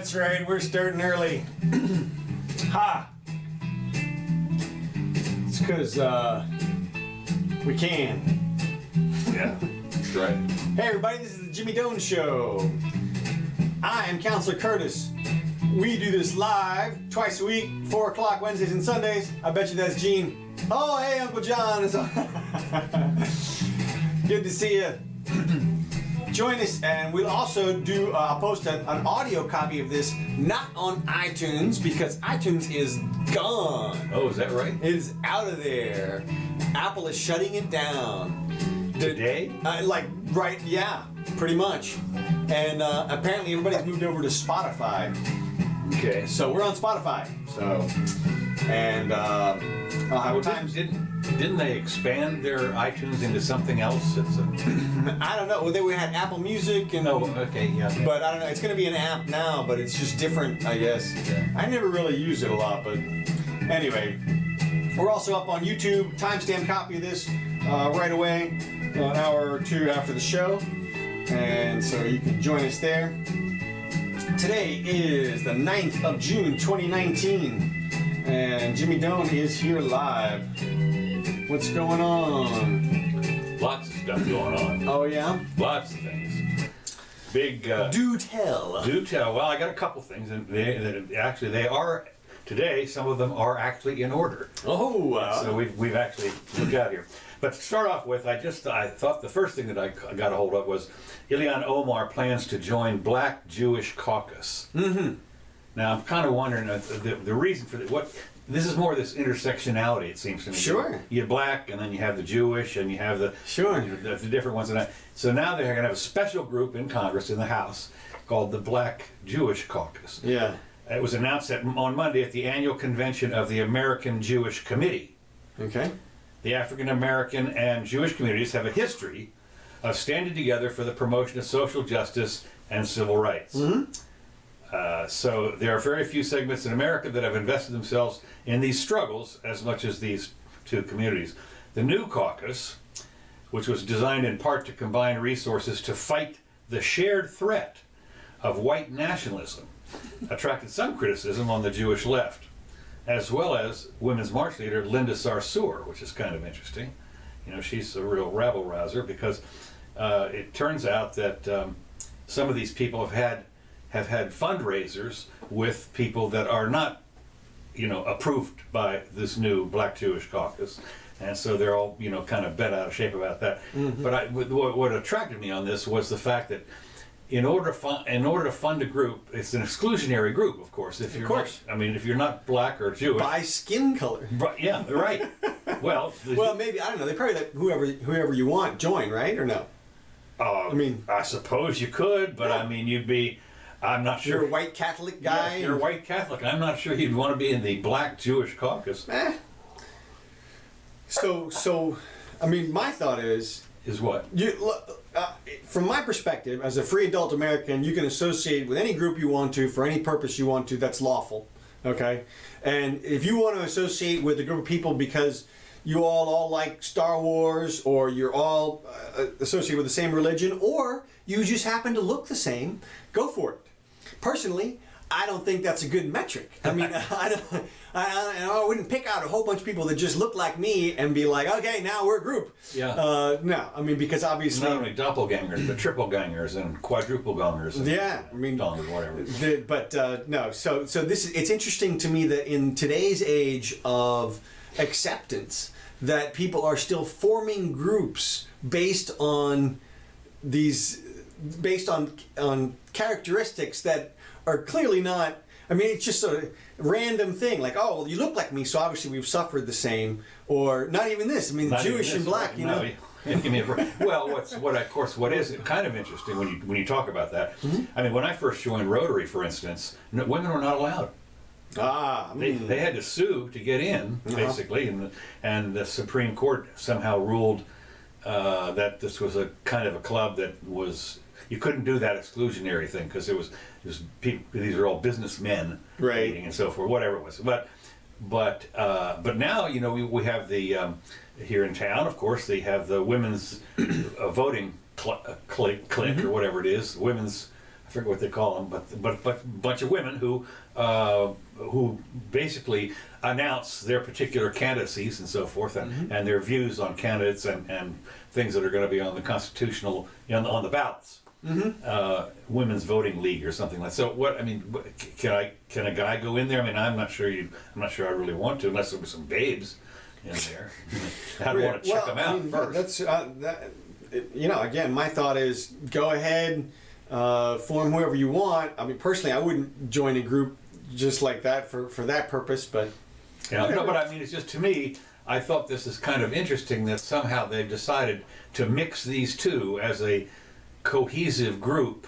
That's right, we're starting early. Ha! It's because we can. Yeah, that's right. Hey everybody, this is the Jimmy Doane Show. I am Counselor Curtis. We do this live twice a week, 4 o'clock Wednesdays and Sundays. I bet you that's Gene. Oh, hey, Uncle John. Good to see you. Join us, and we'll also do post an audio copy of this, not on iTunes, because iTunes is gone. Oh, is that right? It is out of there. Apple is shutting it down. Today? Right, yeah, pretty much. And apparently everybody's moved over to Spotify. Okay. So we're on Spotify. So, and I'll have times. Didn't they expand their iTunes into something else? It's I don't know. Well, we had Apple Music and. Oh, okay, yeah. But I don't know. It's going to be an app now, but it's just different, I guess. Yeah. I never really used it a lot, but anyway, we're also up on YouTube. Timestamp copy of this right away, an hour or two after the show, and so you can join us there. Today is the 9th of June, 2019, and Jimmy Doane is here live. What's going on? Lots of stuff going on. Oh, yeah? Lots of things. Big. Do tell. Do tell. Well, I got a couple things, and they are today. Some of them are actually in order. Oh, so we've actually looked out here. But to start off with, I thought the first thing that I got a hold of was Ilhan Omar plans to join Black Jewish Caucus. Mm-hmm. Now I'm kind of wondering the reason for this is more this intersectionality, it seems to me. Sure. You have black, and then you have the Jewish, and you have the different ones. So now they're going to have a special group in Congress, in the House, called the Black Jewish Caucus. Yeah. It was announced on Monday at the annual convention of the American Jewish Committee. Okay. The African American and Jewish communities have a history of standing together for the promotion of social justice and civil rights. Mm-hmm. So there are very few segments in America that have invested themselves in these struggles as much as these two communities. The new caucus, which was designed in part to combine resources to fight the shared threat of white nationalism, attracted some criticism on the Jewish left, as well as Women's March leader Linda Sarsour, which is kind of interesting. You know, she's a real rabble-rouser because it turns out that some of these people have had fundraisers with people that are not, approved by this new Black Jewish Caucus, and so they're all, kind of bent out of shape about that. Mm-hmm. But what attracted me on this was the fact that in order to fund a group, it's an exclusionary group, of course. If you're not black or Jewish, by skin color. Yeah, right. Well, maybe I don't know. They probably let whoever you want join, right, or no? I suppose you could, but yeah. You'd be. I'm not sure. You're a white Catholic guy. Yeah, if you're a white Catholic, I'm not sure you'd want to be in the Black Jewish Caucus. So, my thought is what? From my perspective, as a free adult American, you can associate with any group you want to for any purpose you want to. That's lawful, okay? And if you want to associate with a group of people because you all like Star Wars, or you're all associated with the same religion, or you just happen to look the same, go for it. Personally, I don't think that's a good metric. I wouldn't pick out a whole bunch of people that just look like me and be like, okay, now we're a group. Yeah. No, because obviously not only doppelgangers, but triple gangers and quadruple gangers. And whatever. No. So it's interesting to me that in today's age of acceptance, that people are still forming groups based on characteristics that are clearly not. It's just a random thing, like, oh, well, you look like me, so obviously we've suffered the same, or not even this. Jewish and black, Well, what is kind of interesting when you talk about that? Mm-hmm. When I first joined Rotary, for instance, women were not allowed. They had to sue to get in, basically, and the Supreme Court somehow ruled that this was a kind of a club that was. You couldn't do that exclusionary thing because it was people. These are all businessmen, right, and so forth, whatever it was. But now we have the here in town. Of course, they have the women's voting clique or whatever it is, women's I forget what they call them, but a bunch of women who basically announce their particular candidacies and so forth, and their views on candidates and things that are going to be on the constitutional, on the ballots. Women's voting league or something like that. So what, I mean, can a guy go in there? I mean, I'm not sure I really want to, unless there were some babes in there. I'd want to check them out first. That's again, my thought is go ahead, form whoever you want. I mean, personally, I wouldn't join a group just like that for that purpose, but no, but I mean, it's just, to me, I thought this is kind of interesting that somehow they've decided to mix these two as a cohesive group,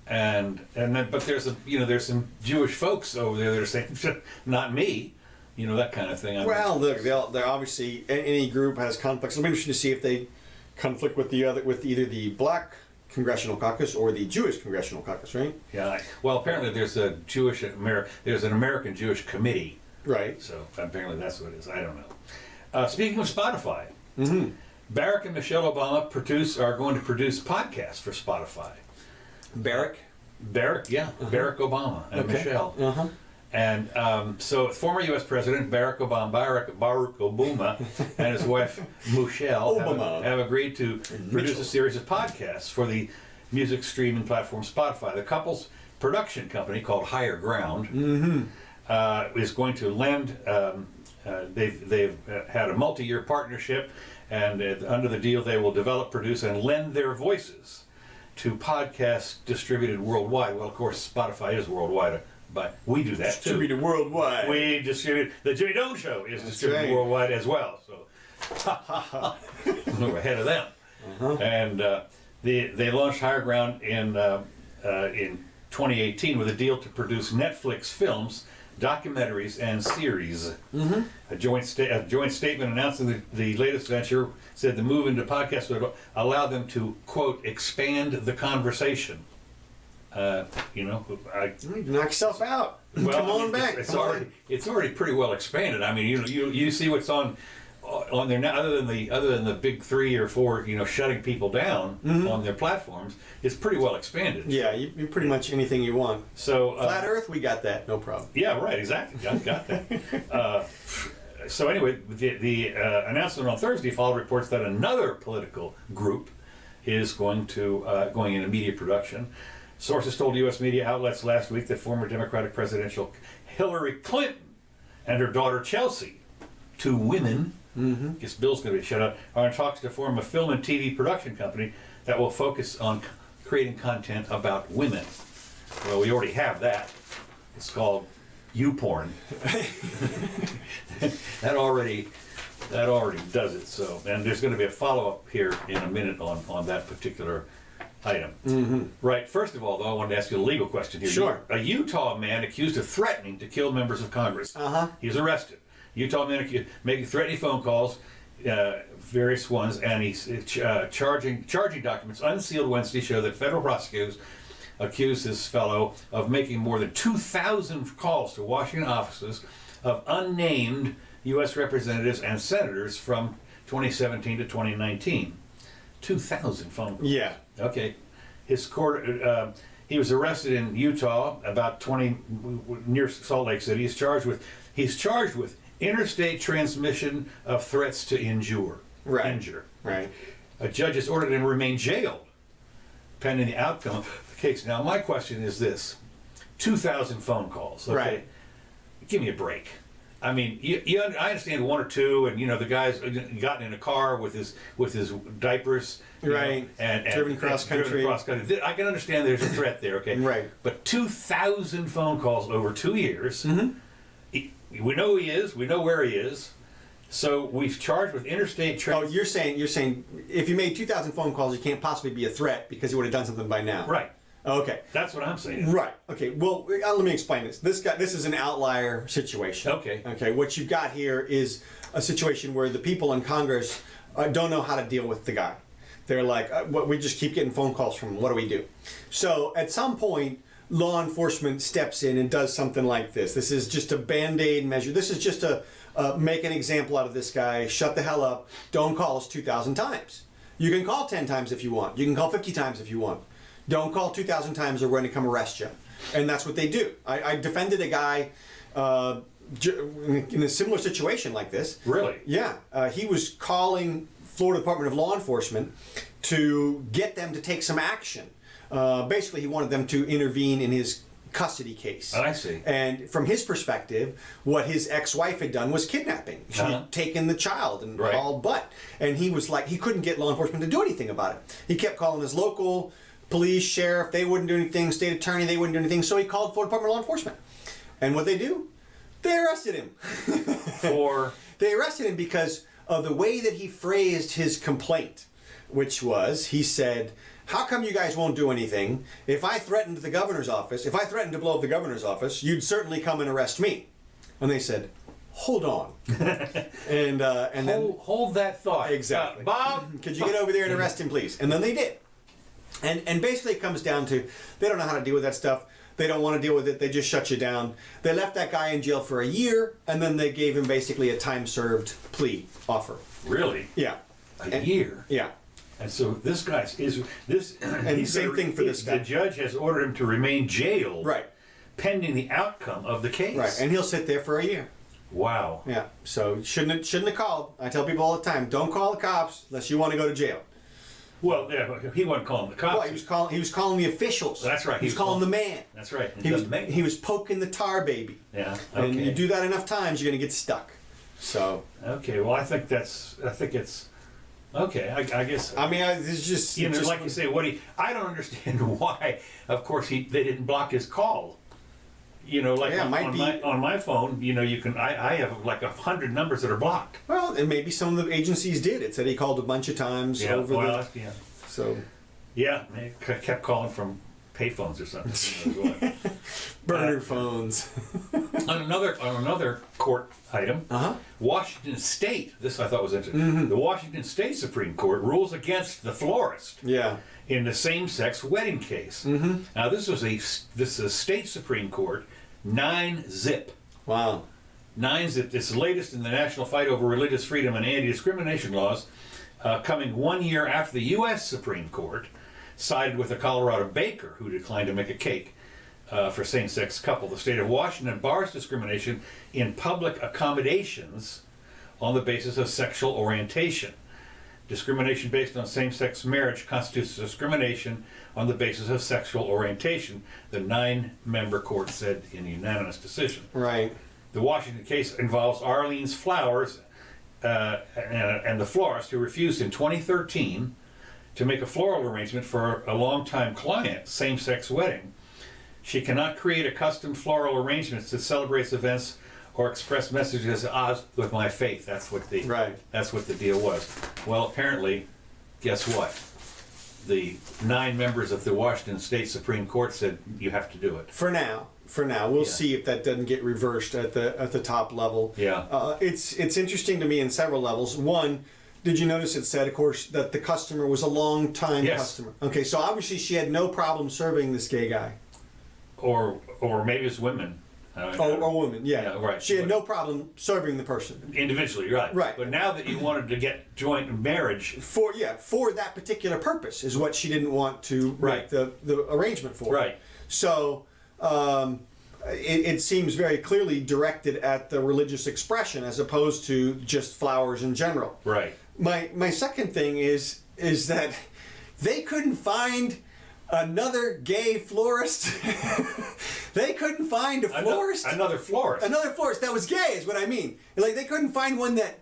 and then, but there's some Jewish folks over there that are saying, not me, that kind of thing. Well, look, they're obviously, any group has conflicts. It'll be interesting to see if they conflict with either the Black Congressional Caucus or the Jewish Congressional Caucus, right? Yeah. Well, apparently there's an American Jewish Committee, right? So apparently that's what it is. I don't know. Speaking of Spotify. Barack and Michelle Obama are going to produce podcasts for Spotify. Barack, yeah. Barack Obama and Michelle. And so former U.S. President Barack Obama and his wife Michelle have agreed to produce a series of podcasts for the music streaming platform Spotify. The couple's production company, called Higher Ground, is going to lend. They've had a multi-year partnership. And under the deal, they will develop, produce, and lend their voices to podcasts distributed worldwide. Well, of course, Spotify is worldwide, but we do that too. Distributed worldwide. We distribute. The Jimmy Doane Show is distributed worldwide as well. So we're ahead of them. And they launched Higher Ground in 2018 with a deal to produce Netflix films, documentaries, and series. A joint statement announcing the latest venture said the move into podcasts would allow them to, quote, expand the conversation. Knock yourself out. Well, Come on back. It's already pretty well expanded. I mean, you see what's on there now, other than the big 3 or 4, shutting people down on their platforms. It's pretty well expanded. Yeah, you pretty much anything you want. So Flat Earth, we got that, no problem. Yeah, right, exactly. I've got that. So anyway, the announcement on Thursday followed reports that another political group is going into media production. Sources told U.S. media outlets last week that former Democratic presidential Hillary Clinton and her daughter Chelsea, 2 women, guess Bill's going to be shut up, are in talks to form a film and TV production company that will focus on creating content about women. Well, we already have that. It's called YouPorn. that already does it. So, and there's going to be a follow-up here in a minute on that particular item. Right. First of all, though, I wanted to ask you a legal question here. Sure. A Utah man accused of threatening to kill members of Congress. He's arrested. Utah man accused making threatening phone calls, various ones, and he's charging documents unsealed Wednesday show that federal prosecutors accused this fellow of making more than 2,000 calls to Washington offices of unnamed U.S. representatives and senators from 2017 to 2019. 2,000 phone calls. Yeah. Okay. His court. He was arrested in Utah, about 20 near Salt Lake City. He's charged with interstate transmission of threats to injure. Right. A judge has ordered him to remain jailed pending the outcome of the case. Now, my question is this: 2,000 phone calls. Okay? Right. Give me a break. I mean, I understand 1 or 2, and the guy's gotten in a car with his diapers, right, and driven cross country. I can understand there's a threat there, okay? Right. But 2,000 phone calls over 2 years. We know who he is. We know where he is. So we've charged with interstate. Oh, you're saying if you made 2,000 phone calls, you can't possibly be a threat because he would have done something by now. Right. Okay. That's what I'm saying. Right. Okay. Well, let me explain this. This is an outlier situation. Okay. Okay. What you've got here is a situation where the people in Congress don't know how to deal with the guy. They're like, we just keep getting phone calls from him. What do we do? So at some point, law enforcement steps in and does something like this. This is just a Band-Aid measure. This is just a make an example out of this guy. Shut the hell up. Don't call us 2,000 times. You can call 10 times if you want. You can call 50 times if you want. Don't call 2,000 times or we're going to come arrest you. And that's what they do. I defended a guy in a similar situation like this. Really? Yeah. He was calling Florida Department of Law Enforcement to get them to take some action. Basically, he wanted them to intervene in his custody case. I see. And from his perspective, what his ex-wife had done was kidnapping. She had taken the child and hauled butt. And he was like, he couldn't get law enforcement to do anything about it. He kept calling his local police, sheriff, they wouldn't do anything, state attorney, they wouldn't do anything. So he called Florida Department of Law Enforcement. And what they do? They arrested him. They arrested him because of the way that he phrased his complaint, which was, he said, how come you guys won't do anything? If I threatened the governor's office, if I threatened to blow up the governor's office, you'd certainly come and arrest me. And they said, hold on. and then hold that thought. Exactly. Bob, could you get over there and arrest him, please? And then they did. And basically it comes down to, they don't know how to deal with that stuff. They don't want to deal with it. They just shut you down. They left that guy in jail for a year, and then they gave him basically a time-served plea offer. Really? Yeah. A year? Yeah. And so this guy's And same thing for this guy. The judge has ordered him to remain jailed. Right. Pending the outcome of the case. Right. And he'll sit there for a year. Wow. Yeah. So shouldn't have called. I tell people all the time, don't call the cops unless you want to go to jail. Well, yeah, but he wasn't calling the cops. Well, he was calling the officials. That's right. He was calling the man. That's right. He was poking the tar baby. Yeah. Okay. And you do that enough times, you're gonna get stuck. So. Okay. Well, I think it's. Okay. I guess. I mean, it's just. You know, just, like you say, I don't understand why. Of course, they didn't block his call. You know, like on my phone, you know, you can. I have like 100 numbers that are blocked. Well, and maybe some of the agencies did. It said he called a bunch of times over yeah. So. Yeah, they kept calling from payphones or something. Burner phones. on another court item, Washington State. This I thought was interesting. Mm-hmm. The Washington State Supreme Court rules against the florist. Yeah. In the same-sex wedding case. Mm-hmm. Now this is a state Supreme Court, 9-zip. Wow. 9-zip. It's the latest in the national fight over religious freedom and anti-discrimination laws, coming 1 year after the U.S. Supreme Court sided with a Colorado baker who declined to make a cake for same-sex couple. The state of Washington bars discrimination in public accommodations on the basis of sexual orientation. Discrimination based on same-sex marriage constitutes discrimination on the basis of sexual orientation, the 9-member court said in a unanimous decision. Right. The Washington case involves Arlene's Flowers and the florist who refused in 2013 to make a floral arrangement for a longtime client's same-sex wedding. She cannot create a custom floral arrangement that celebrates events or express messages with my faith. That's what the deal was. Well, apparently, guess what? The 9 members of the Washington State Supreme Court said you have to do it. For now, we'll see if that doesn't get reversed at the top level. Yeah. It's interesting to me in several levels. One, did you notice it said, of course, that the customer was a long-time customer? Okay, so obviously she had no problem serving this gay guy. Or maybe it's women. Or woman, yeah. Right. She had no problem serving the person. Individually, right. Right. But now that you wanted to get joint marriage... For that particular purpose is what she didn't want to make the arrangement for. Right. So it seems very clearly directed at the religious expression as opposed to just flowers in general. Right. My second thing is that they couldn't find another gay florist. They couldn't find a florist. Another florist that was gay is what I mean. Like they couldn't find one that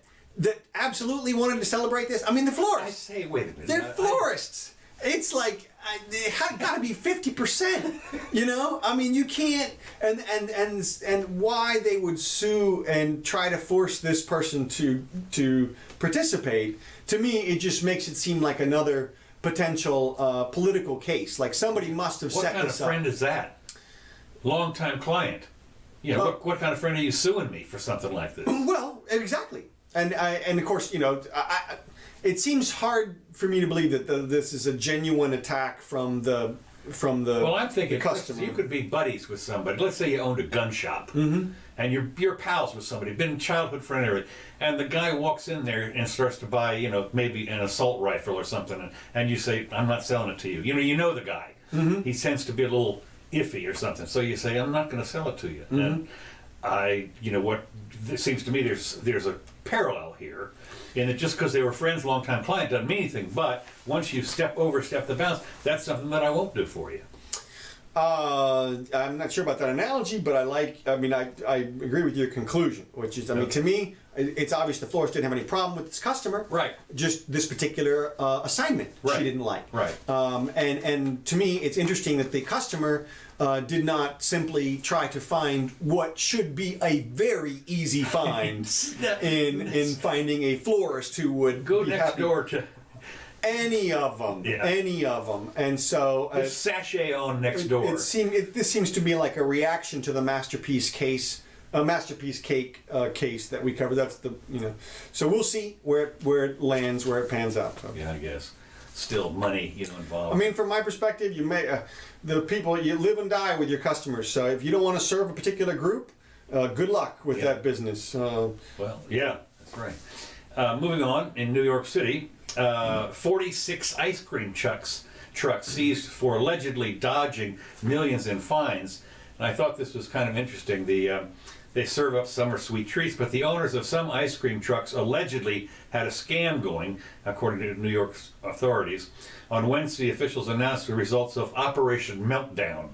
absolutely wanted to celebrate this. I mean, the florists. I say, wait a minute. They're florists. It's like it got to be 50%. You know, I mean, you can't. And why they would sue and try to force this person to participate? To me, it just makes it seem like another potential political case. Like somebody must have set this up. What kind of friend is that? Long-time client. You know, what kind of friend are you suing me for something like this? Well, exactly. And of course, you know, it seems hard for me to believe that this is a genuine attack from the Well, I'm thinking customer. You could be buddies with somebody. Let's say you owned a gun shop, and you're pals with somebody, been childhood friend, or and the guy walks in there and starts to buy, you know, maybe an assault rifle or something, and you say, "I'm not selling it to you." You know the guy. he tends to be a little iffy or something. So you say, I'm not going to sell it to you. And it seems to me there's a parallel here, in that just because they were friends, long-time client, doesn't mean anything. But once you overstep the bounds, that's something that I won't do for you. I'm not sure about that analogy, but I agree with your conclusion, which is, to me, it's obvious the florist didn't have any problem with this customer. Right. Just this particular assignment Right. she didn't like. Right. And to me, it's interesting that the customer did not simply try to find what should be a very easy find in finding a florist who would Go be next happy. door to Any of them. Yeah. Any of them. And so... this sachet on next door. This seems to be like a reaction to the masterpiece case, masterpiece cake case that we covered. That's So we'll see where it lands, where it pans out. So. Yeah, I guess. Still money, involved. I mean, from my perspective, you live and die with your customers. So if you don't want to serve a particular group, good luck with that business. Well, yeah, that's right. Moving on, in New York City, 46 ice cream trucks seized for allegedly dodging millions in fines. And I thought this was kind of interesting. They serve up summer sweet treats, but the owners of some ice cream trucks allegedly had a scam going, according to New York's authorities. On Wednesday, officials announced the results of Operation Meltdown.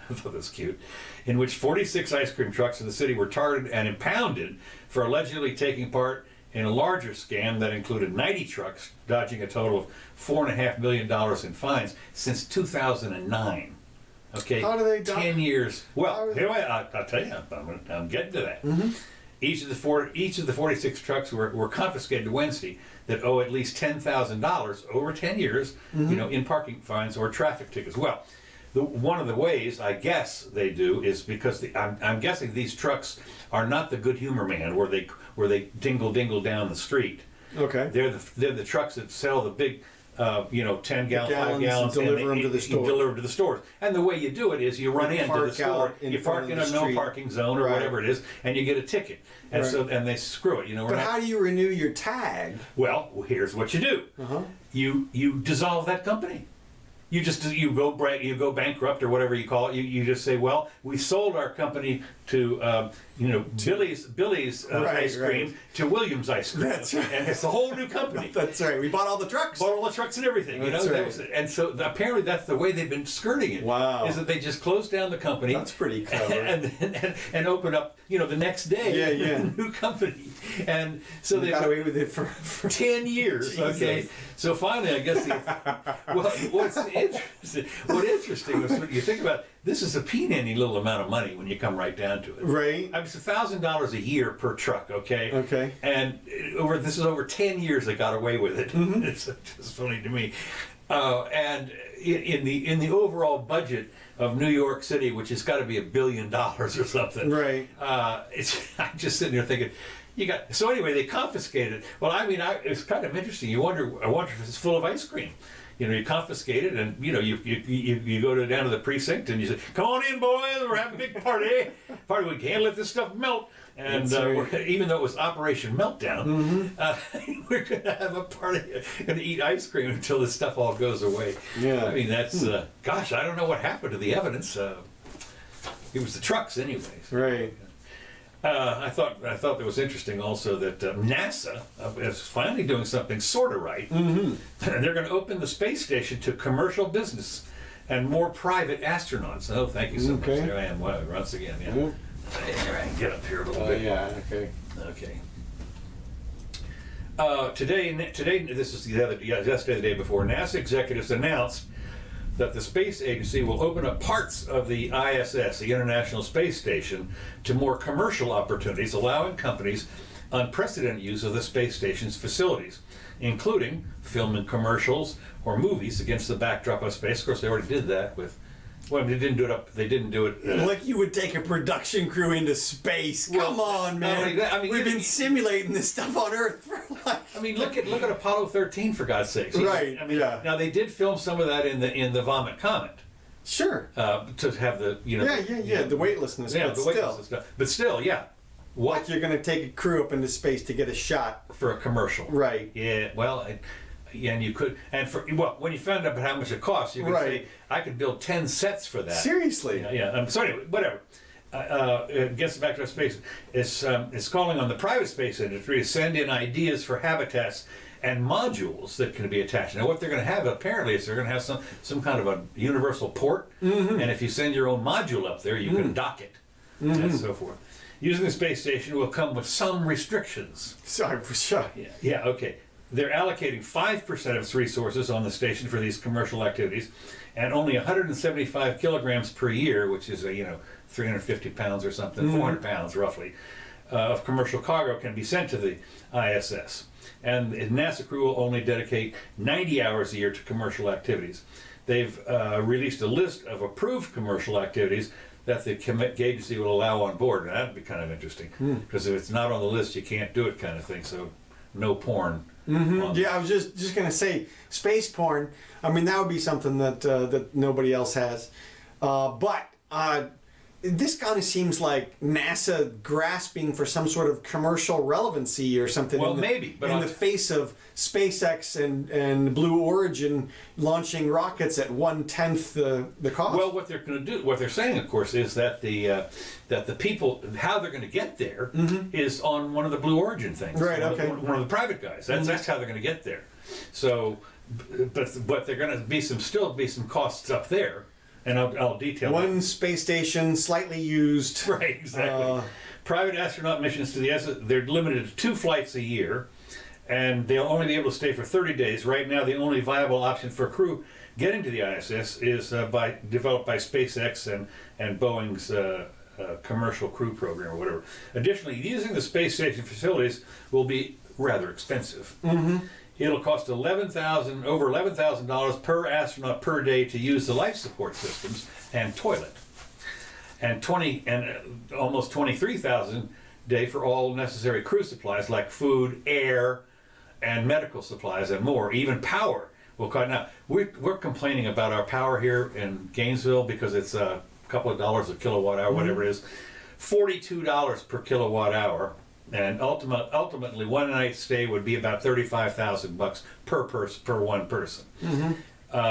I thought that was cute. In which 46 ice cream trucks in the city were targeted and impounded for allegedly taking part in a larger scam that included 90 trucks, dodging a total of $4.5 million in fines since 2009. Okay, How do they 10 years. Well, I'll tell you, I'm getting to that. Mm-hmm. Each of the 46 trucks were confiscated Wednesday that owe at least $10,000 over 10 years, in parking fines or traffic tickets. Well, one of the ways I guess they do is because I'm guessing these trucks are not the Good Humor Man where they dingle down the street. Okay. They're the trucks that sell the big 10 gallon, 5 gallons, and deliver them to the store. Deliver them to the stores. And the way you do it is you run into the store, you park in a no parking zone or whatever it is, and you get a ticket. And and they screw it. But how do you renew your tag? Well, here's what you do. You dissolve that company. You go bankrupt or whatever you call it. You just say, well, we sold our company to Billy's ice cream to Williams ice cream. That's right. And it's a whole new company. That's right. We bought all the trucks. Bought all the trucks and everything. That's right. And so apparently that's the way they've been skirting it. Wow. Is that they just close down the company. That's pretty clever. And open up, the next day a new company. And so they got away with it for 10 years. Jesus. Okay. So finally, I guess what's interesting is when you think about it, this is a peanutty little amount of money when you come right down to it. Right. I mean, it's $1,000 a year per truck. Okay. Okay. And this is over 10 years they got away with it. It's just funny to me. And in the overall budget of New York City, which has got to be $1 billion or something. Right. I'm just sitting there thinking. So anyway, they confiscated it. Well, it's kind of interesting. I wonder if it's full of ice cream. You confiscate it, and you go down to the precinct and you say, "Come on in, boys. We're having a big party. We can't let this stuff melt." And even though it was Operation Meltdown, we're going to have a party, going to eat ice cream until this stuff all goes away. Yeah. I mean, that's gosh, I don't know what happened to the evidence. It was the trucks, anyways. Right. I thought it was interesting also that NASA is finally doing something sort of right. And they're going to open the space station to commercial business and more private astronauts. Oh, thank you so much. There I am once again. Yeah. There, I can get up here a little bit. Yeah. Okay. Today, this is yesterday, the day before, NASA executives announced that the space agency will open up parts of the ISS, the International Space Station, to more commercial opportunities, allowing companies unprecedented use of the space station's facilities, including filming commercials or movies against the backdrop of space. Of course, they already did that with. Well, they didn't do it. Like you would take a production crew into space. Come on, man. We've been simulating this stuff on Earth for look at Apollo 13 for God's sakes. Right. Now they did film some of that in the Vomit Comet. Sure. To have the the weightlessness. Yeah, but the weightlessness stuff. But still, yeah. Like you're going to take a crew up into space to get a shot for a commercial. Right. Yeah. Well, and you could, and for, well, when you found out how much it costs, you could Right. say, I could build 10 sets for that. Seriously. Yeah. So anyway, whatever. It gets back to our space. It's calling on the private space industry to send in ideas for habitats and modules that can be attached. Now, what they're going to have apparently is they're going to have some kind of a universal port, and if you send your own module up there, you can dock it, and so forth. Using the space station will come with some restrictions. Sorry, for sure. Yeah, okay. They're allocating 5% of its resources on the station for these commercial activities, and only 175 kilograms per year, which is 350 pounds or something, 400 pounds roughly, of commercial cargo can be sent to the ISS. And the NASA crew will only dedicate 90 hours a year to commercial activities. They've released a list of approved commercial activities that the agency will allow on board. And that'd be kind of interesting, because if it's not on the list, you can't do it, kind of thing. So no porn. Yeah, I was just gonna say space porn. I mean, that would be something that that nobody else has. But this kind of seems like NASA grasping for some sort of commercial relevancy or something. Well, maybe, but in the face of SpaceX and Blue Origin launching rockets at 1/10 the cost. Well, what they're going to do, what they're saying, of course, is that the people, how they're going to get there is on one of the Blue Origin things. Right. Okay. One of the private guys. That's how they're going to get there. So, but they're going to still be some costs up there. And I'll detail one space station, slightly used. Right, exactly. Private astronaut missions to the ISS, they're limited to 2 flights a year, and they'll only be able to stay for 30 days. Right now, the only viable option for crew getting to the ISS is developed by SpaceX and Boeing's commercial crew program or whatever. Additionally, using the space station facilities will be rather expensive. It'll cost over $11,000 per astronaut per day to use the life support systems and toilet, and almost $23,000 a day for all necessary crew supplies like food, air, and medical supplies and more. Even power will cost. Now we're complaining about our power here in Gainesville because it's a couple of dollars a kilowatt hour, whatever it is, $42 per kilowatt hour. And ultimately, one night stay would be about $35,000 per one person.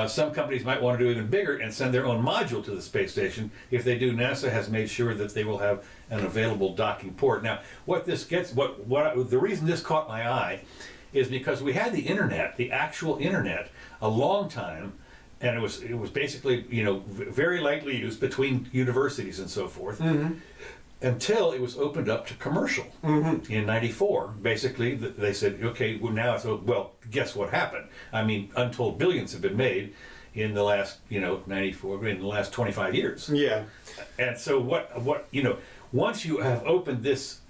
Some companies might want to do even bigger and send their own module to the space station. If they do, NASA has made sure that they will have an available docking port. Now, the reason this caught my eye is because we had the internet, the actual internet, a long time, and it was basically very lightly used between universities and so forth. Until it was opened up to commercial in '94. Basically, they said, okay, well, now it's, well, guess what happened? I mean, untold billions have been made in the last, 94, in the last 25 years. Yeah. And so once you have opened this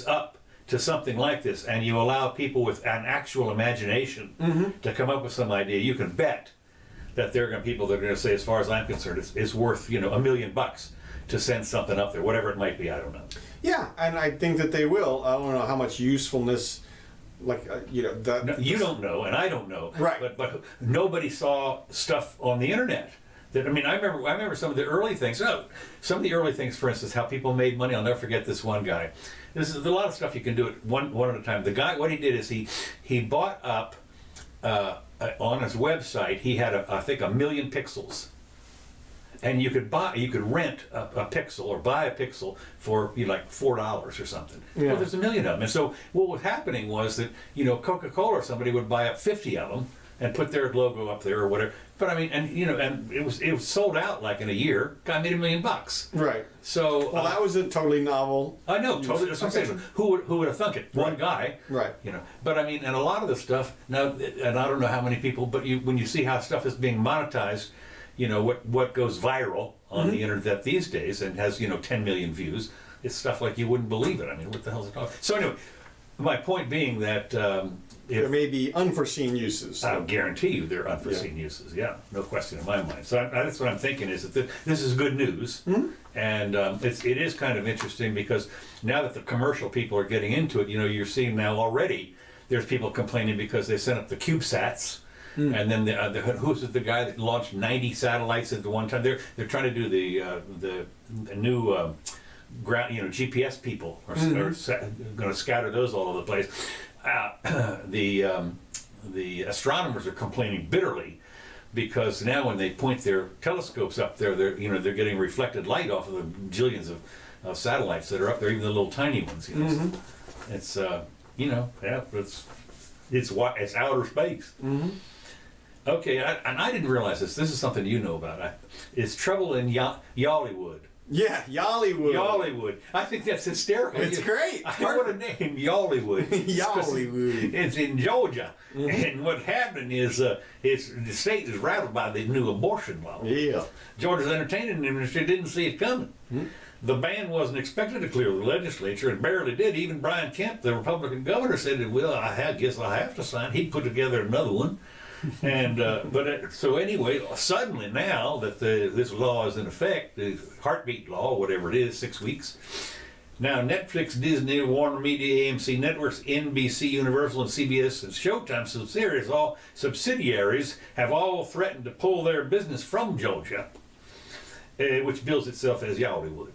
up to something like this, and you allow people with an actual imagination to come up with some idea, you can bet that there are going to be people that are going to say, as far as I'm concerned, it's worth, $1 million to send something up there, whatever it might be, I don't know. Yeah, and I think that they will. I don't know how much usefulness, No, you don't know, and I don't know. Right. But nobody saw stuff on the internet. I remember some of the early things. Some of the early things, for instance, how people made money. I'll never forget this one guy. There's a lot of stuff you can do it one at a time. The guy, what he did is he bought up on his website. He had I think 1 million pixels. And you could rent a pixel or buy a pixel for like $4 or something. Yeah. Well, there's 1 million of them. And so what was happening was that, Coca-Cola or somebody would buy up 50 of them and put their logo up there or whatever. But I mean, and it was sold out like in a year. Guy made $1 million. Right. So well, that was a totally novel. I know, totally. That's what I'm saying. Who would have thunk it? One guy. Right. But I mean, and a lot of the stuff now, and I don't know how many people, but when you see how stuff is being monetized, what goes viral on the internet these days and has 10 million views, it's stuff like you wouldn't believe it. I mean, what the hell's it talking? So anyway, my point being that there may be unforeseen uses. I'll guarantee you there are unforeseen uses. Yeah, no question in my mind. So that's what I'm thinking is that this is good news, and it is kind of interesting because now that the commercial people are getting into it, you're seeing now already there's people complaining because they sent up the CubeSats. And then who's the guy that launched 90 satellites at the one time? They're trying to do the new ground, GPS people are going to scatter those all over the place. the astronomers are complaining bitterly because now when they point their telescopes up there, they're getting reflected light off of the jillions of satellites that are up there, even the little tiny ones. It's it's outer space. Okay, and I didn't realize this. This is something you know about. It's trouble in Yollywood. Yeah, Yollywood. Yollywood. I think that's hysterical. It's great. What a name, Yollywood. Yollywood. It's in Georgia. And what happened is the state is rattled by the new abortion law. Yeah. Georgia's entertainment industry didn't see it coming. The ban wasn't expected to clear the legislature. It barely did. Even Brian Kemp, the Republican governor, said, well, I guess I'll have to sign. He put together another one. And so anyway, suddenly now that this law is in effect, the heartbeat law, whatever it is, 6 weeks, now Netflix, Disney, Warner Media, AMC Networks, NBC, Universal, and CBS and Showtime subsidiaries have all threatened to pull their business from Georgia, which bills itself as Yollywood.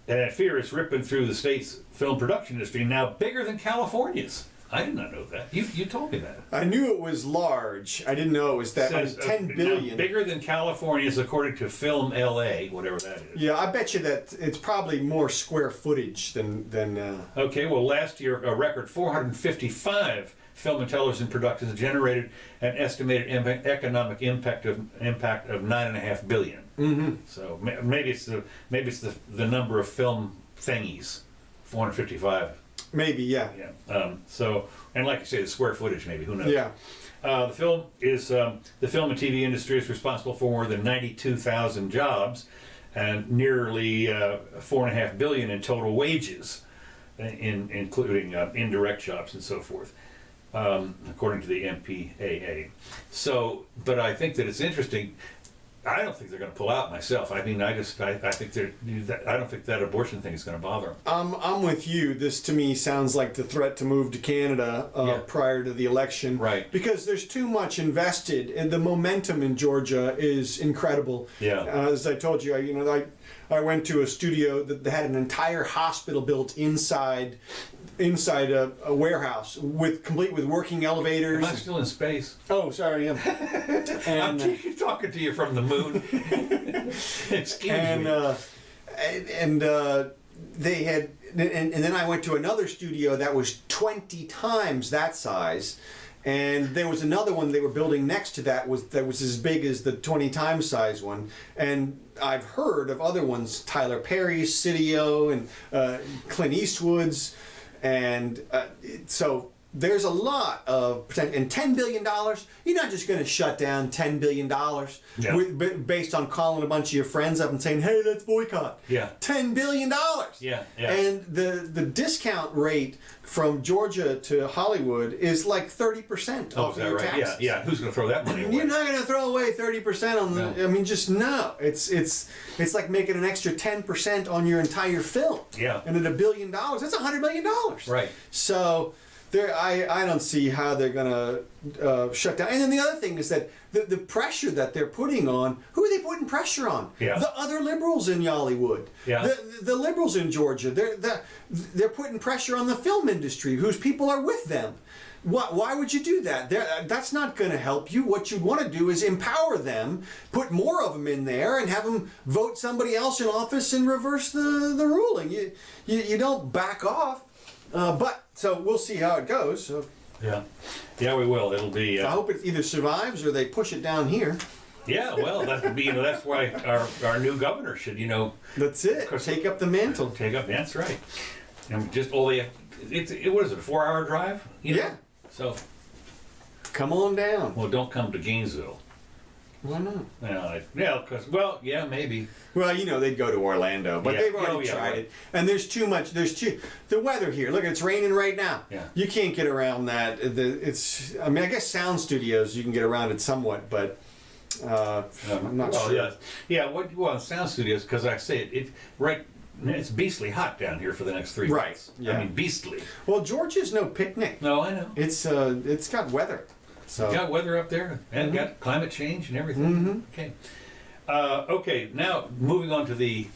And fear is ripping through the state's film production industry, now bigger than California's. I did not know that. You told me that. I knew it was large. I didn't know it was that. Says, 10 billion. Bigger than California's, according to Film LA, whatever that is. Yeah, I bet you that it's probably more square footage than. Okay, well, last year a record 455 film and television productions generated an estimated economic impact of $9.5 billion. So maybe it's the number of film thingies, 455. Maybe, yeah. Yeah. So, and like you say, the square footage, maybe, who knows? Yeah. The film and TV industry is responsible for more than 92,000 jobs and nearly $4.5 billion in total wages, including indirect jobs and so forth, according to the MPAA. So, but I think that it's interesting. I don't think they're going to pull out myself. I mean, I think I don't think that abortion thing is going to bother them. I'm with you. This to me sounds like the threat to move to Canada prior to the election. Right. Because there's too much invested, and the momentum in Georgia is incredible. Yeah. As I told you, I went to a studio that had an entire hospital built inside a warehouse complete with working elevators. Am I still in space? Oh, sorry. Yeah. I'm talking to you from the moon. Excuse me. They had, and then I went to another studio that was 20 times that size, and there was another one they were building next to that was as big as the 20 times size one. And I've heard of other ones, Tyler Perry's studio and Clint Eastwood's. And so there's a lot of potential. And $10 billion, you're not just going to shut down $10 billion based on calling a bunch of your friends up and saying, hey, let's boycott. Yeah. $10 billion. Yeah. And the discount rate from Georgia to Hollywood is like 30% off your taxes. Yeah. Who's going to throw that money away? You're not going to throw away 30% on the. No. I mean, just no. It's like making an extra 10% on your entire film. Yeah. And at $1 billion, that's $100 million. Right. So I don't see how they're going to shut down. And then the other thing is that the pressure that they're putting on, who are they putting pressure on? Yeah. The other liberals in Yollywood. Yeah. The liberals in Georgia. They're putting pressure on the film industry, whose people are with them. Why would you do that? That's not going to help you. What you'd want to do is empower them, put more of them in there, and have them vote somebody else in office and reverse the ruling. You don't back off. So we'll see how it goes. So. Yeah, we will. It'll be. I hope it either survives or they push it down here. Yeah, well, that would be. That's why our new governor should. That's it. Take up the mantle. That's right. And just all the. What is it? A 4-hour drive? Yeah. So. Come on down. Well, don't come to Gainesville. Why not? Maybe. Well, they'd go to Orlando, but they've already tried it. And there's too much. The weather here. Look, it's raining right now. Yeah. You can't get around that. I guess sound studios you can get around it somewhat, but I'm not sure. Yeah. Sound studios, because I say it's beastly hot down here for the next 3 months. Yeah. I mean, beastly. Well, Georgia's no picnic. No, I know. It's got weather. So. Got weather up there and got climate change and everything. Okay. Okay, now moving on to the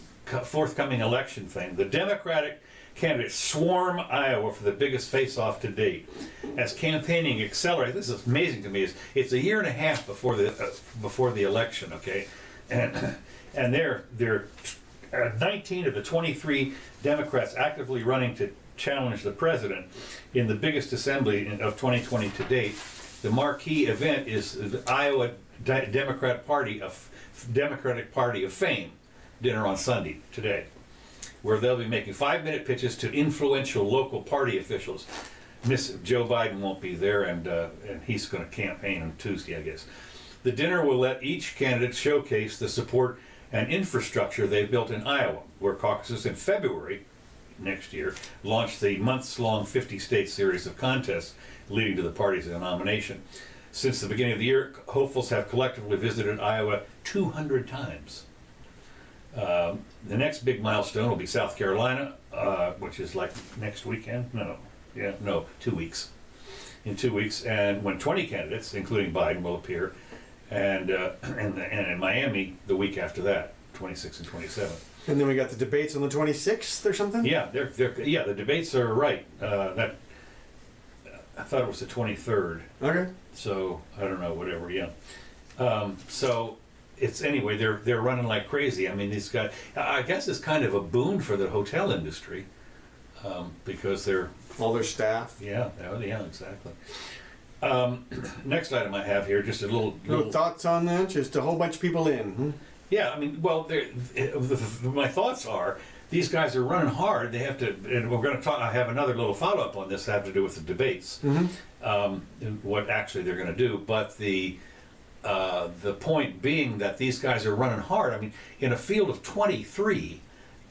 forthcoming election thing. The Democratic candidates swarm Iowa for the biggest face-off to date. As campaigning accelerates, this is amazing to me. It's a year and a half before the election, okay, and they're 19 of the 23 Democrats actively running to challenge the president in the biggest assembly of 2020 to date. The marquee event is the Iowa Democratic Party of Fame dinner on Sunday today, where they'll be making 5-minute pitches to influential local party officials. Miss Joe Biden won't be there, and he's going to campaign on Tuesday, I guess. The dinner will let each candidate showcase the support and infrastructure they've built in Iowa, where caucuses in February next year launched the months-long 50-state series of contests leading to the party's nomination. Since the beginning of the year, hopefuls have collectively visited Iowa 200 times. The next big milestone will be South Carolina, which is like next weekend. 2 weeks. In 2 weeks, and when 20 candidates, including Biden, will appear, and in Miami the week after that, 26th and 27th. And then we got the debates on the 26th or something? Yeah, the debates are right. That I thought it was the 23rd. Okay. So I don't know, whatever. Yeah. So it's anyway. They're running like crazy. I mean, these guys. I guess it's kind of a boon for the hotel industry because they're all their staff. Yeah. Yeah. Exactly. Next item I have here, just a little thoughts on that. Just a whole bunch of people in. Hmm? Yeah, I mean, well, my thoughts are these guys are running hard. They have to, and we're going to talk. I have another little follow-up on this. Have to do with the debates, and what actually they're going to do. But the point being that these guys are running hard. I mean, in a field of 23,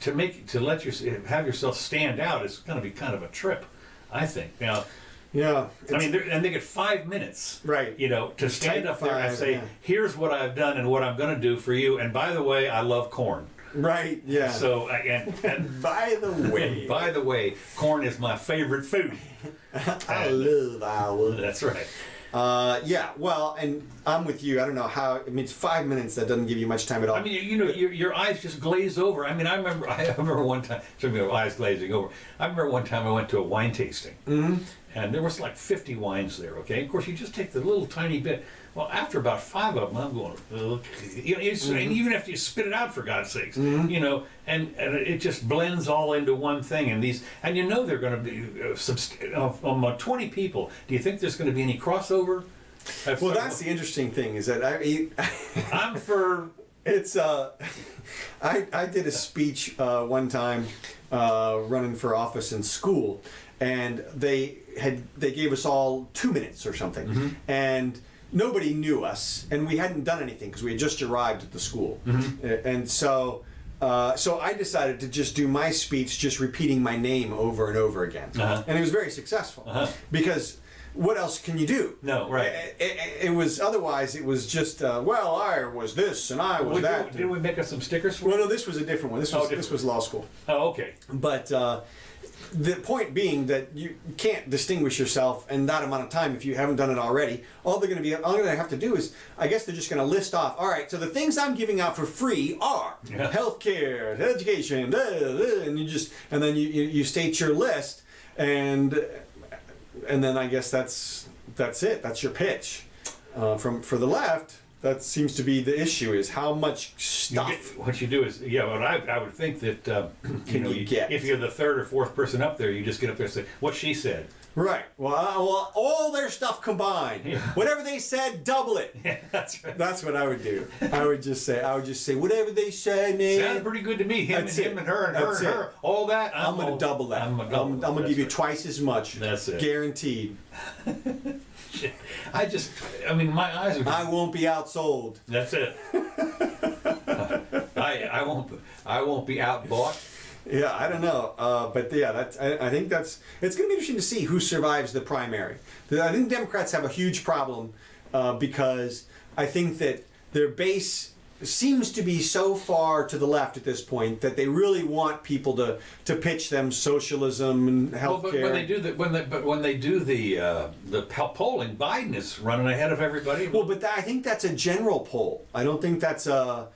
have yourself stand out is going to be kind of a trip, I think. Now. Yeah, I mean, they get 5 minutes, right? To stand up there and say, "Here's what I've done and what I'm going to do for you." And by the way, I love corn. Right. Yeah. So and by the way, corn is my favorite food. I love Iowa. That's right. Yeah. Well, and I'm with you. I don't know how. I mean, it's 5 minutes. That doesn't give you much time at all. I mean, your eyes just glaze over. I mean, I remember one time. Speaking of eyes glazing over, I remember one time I went to a wine tasting. Mm-hmm. And there was like 50 wines there, okay? Of course, you just take the little tiny bit. Well, after about 5 of them, I'm going, ugh. And even after you spit it out, for God's sakes, and it just blends all into one thing. And they're going to be 20 people. Do you think there's going to be any crossover? Well, that's the interesting thing is that I'm for. It's I did a speech one time running for office in school. And they gave us all 2 minutes or something, and nobody knew us, and we hadn't done anything because we had just arrived at the school, and so I decided to just do my speech, just repeating my name over and over again, and it was very successful because. What else can you do? No, right. It was otherwise. It was just I was this and I was that. Did we make us some stickers for? Well, no, this was a different one. This was law school. Oh, okay. But. The point being that you can't distinguish yourself in that amount of time if you haven't done it already. All they're going to have to do is, I guess they're just going to list off, all right, so the things I'm giving out for free are healthcare, education, and then you state your list, and then I guess that's it. That's your pitch. For the left, that seems to be the issue: is how much stuff. What you do is, well, I would think that if you're the third or fourth person up there, you just get up there and say what she said. Right. Well, all their stuff combined, whatever they said, double it. Yeah, that's right. That's what I would do. I would just say whatever they say, man. Sounded pretty good to me. Him and her and her, all that. I'm going to double that. I'm going to give you twice as much. That's it. Guaranteed. My eyes are. I won't be outsold. That's it. I won't be outbought. Yeah, I don't know, but yeah, I think it's going to be interesting to see who survives the primary. I think Democrats have a huge problem because I think that their base seems to be so far to the left at this point that they really want people to pitch them socialism and healthcare. Well, but when they do the polling, Biden is running ahead of everybody. Well, but I think that's a general poll. I don't think that's a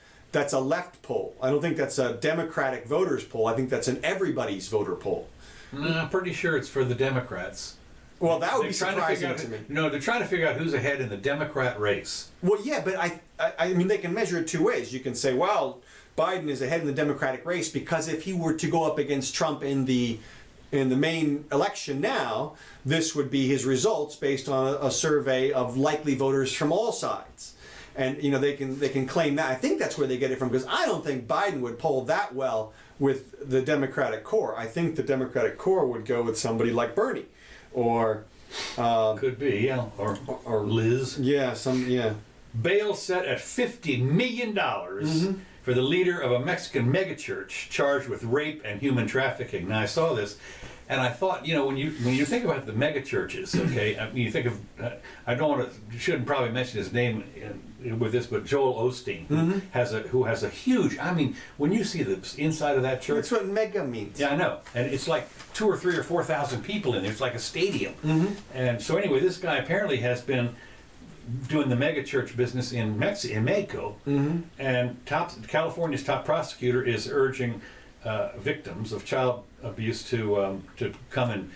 left poll. I don't think that's a Democratic voters poll. I think that's an everybody's voter poll. No, I'm pretty sure it's for the Democrats. Well, that would They're be trying to surprising figure to me. out, no, they're trying to figure out who's ahead in the Democrat race. Well, yeah, but I mean, they can measure it two ways. You can say, well, Biden is ahead in the Democratic race because if he were to go up against Trump in the main election now, this would be his results based on a survey of likely voters from all sides. And they can claim that. I think that's where they get it from, because I don't think Biden would poll that well with the Democratic core. I think the Democratic core would go with somebody like Bernie, or Could be, yeah, or Liz. yeah. Bail set at $50 million for the leader of a Mexican megachurch charged with rape and human trafficking. Now I saw this, and I thought, when you think about the megachurches, okay, I mean, you think of, I don't want to, shouldn't probably mention his name with this, but Joel Osteen, who has a huge, I mean, when you see the inside of that church, That's what mega means. yeah, I know, and it's like 2,000 or 3,000 or 4,000 people in there. It's like a stadium. And so anyway, this guy apparently has been doing the mega church business in Mexico, and California's top prosecutor is urging victims of child abuse to come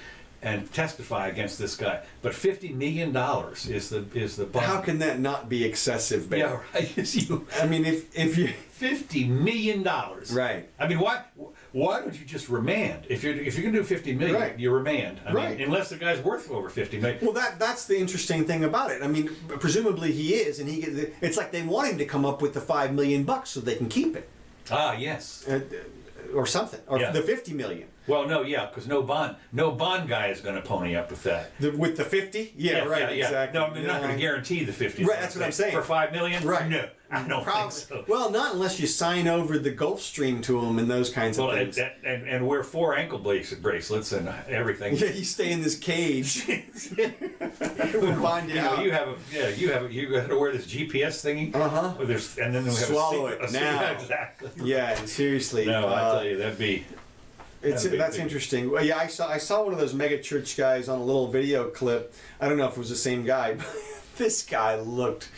and testify against this guy. But $50 million is the bond. How can that not be excessive, babe? Yeah, right. I mean, if you $50 million. Right. I mean, why don't you just remand? If you're gonna do $50 million, Right. you remand. I Right. mean, unless the guy's worth over $50 million. well, that's the interesting thing about it. I mean, presumably he is, and it's like they want him to come up with the $5 million so they can keep it, Ah, yes. or something, or Yeah. the $50 million. Well, no, yeah, because no bond guy is going to pony up with that. With the 50? Yeah, right, exactly. No, I'm not going to guarantee the 50. Right, that's what I'm saying. For $5 million? Right. No, I don't think so. Well, not unless you sign over the Gulf Stream to him and those kinds of Well, things. and wear 4 ankle bracelets and everything. Yeah, you stay in this cage. We'll find you out. You got to wear this GPS thingy. And then we have Swallow a it secret, now. Yeah, exactly. Yeah, seriously. No, I tell you, that'd be. That's interesting. Well, yeah, I saw one of those mega church guys on a little video clip. I don't know if it was the same guy, but this guy looked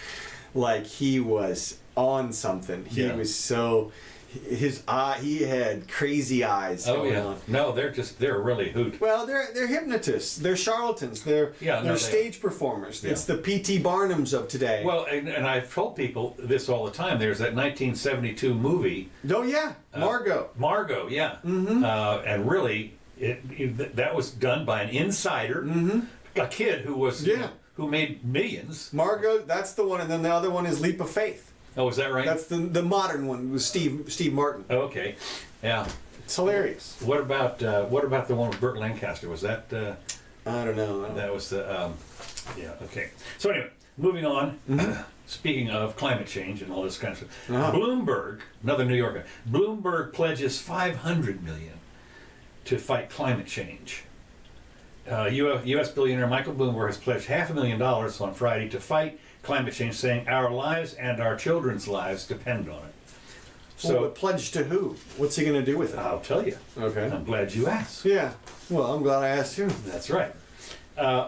like he was on something. He was so he had crazy eyes. Oh going yeah. on. No, they're really hoot. Well, they're hypnotists. They're charlatans. They're stage performers. Yeah. It's the P.T. Barnums of today. Well, and I've told people this all the time. There's that 1972 movie. Oh yeah, Margot. Margot, yeah. And really, that was done by an insider, a kid who was who made millions. Margot, that's the one, and then the other one is Leap of Faith. Oh, is that right? That's the modern one with Steve Martin. Okay, yeah. It's hilarious. What about the one with Burt Lancaster? Was that? I don't know. That was the. Yeah. Okay. So anyway, moving on. Speaking of climate change and all this kind of stuff, Bloomberg, another New Yorker, Bloomberg pledges $500 million to fight climate change. U.S. billionaire Michael Bloomberg has pledged $500,000 on Friday to fight climate change, saying our lives and our children's lives depend on it. So, a pledge to who? What's he going to do with it? I'll tell you. Okay. I'm glad you asked. Yeah. Well, I'm glad I asked you. That's right.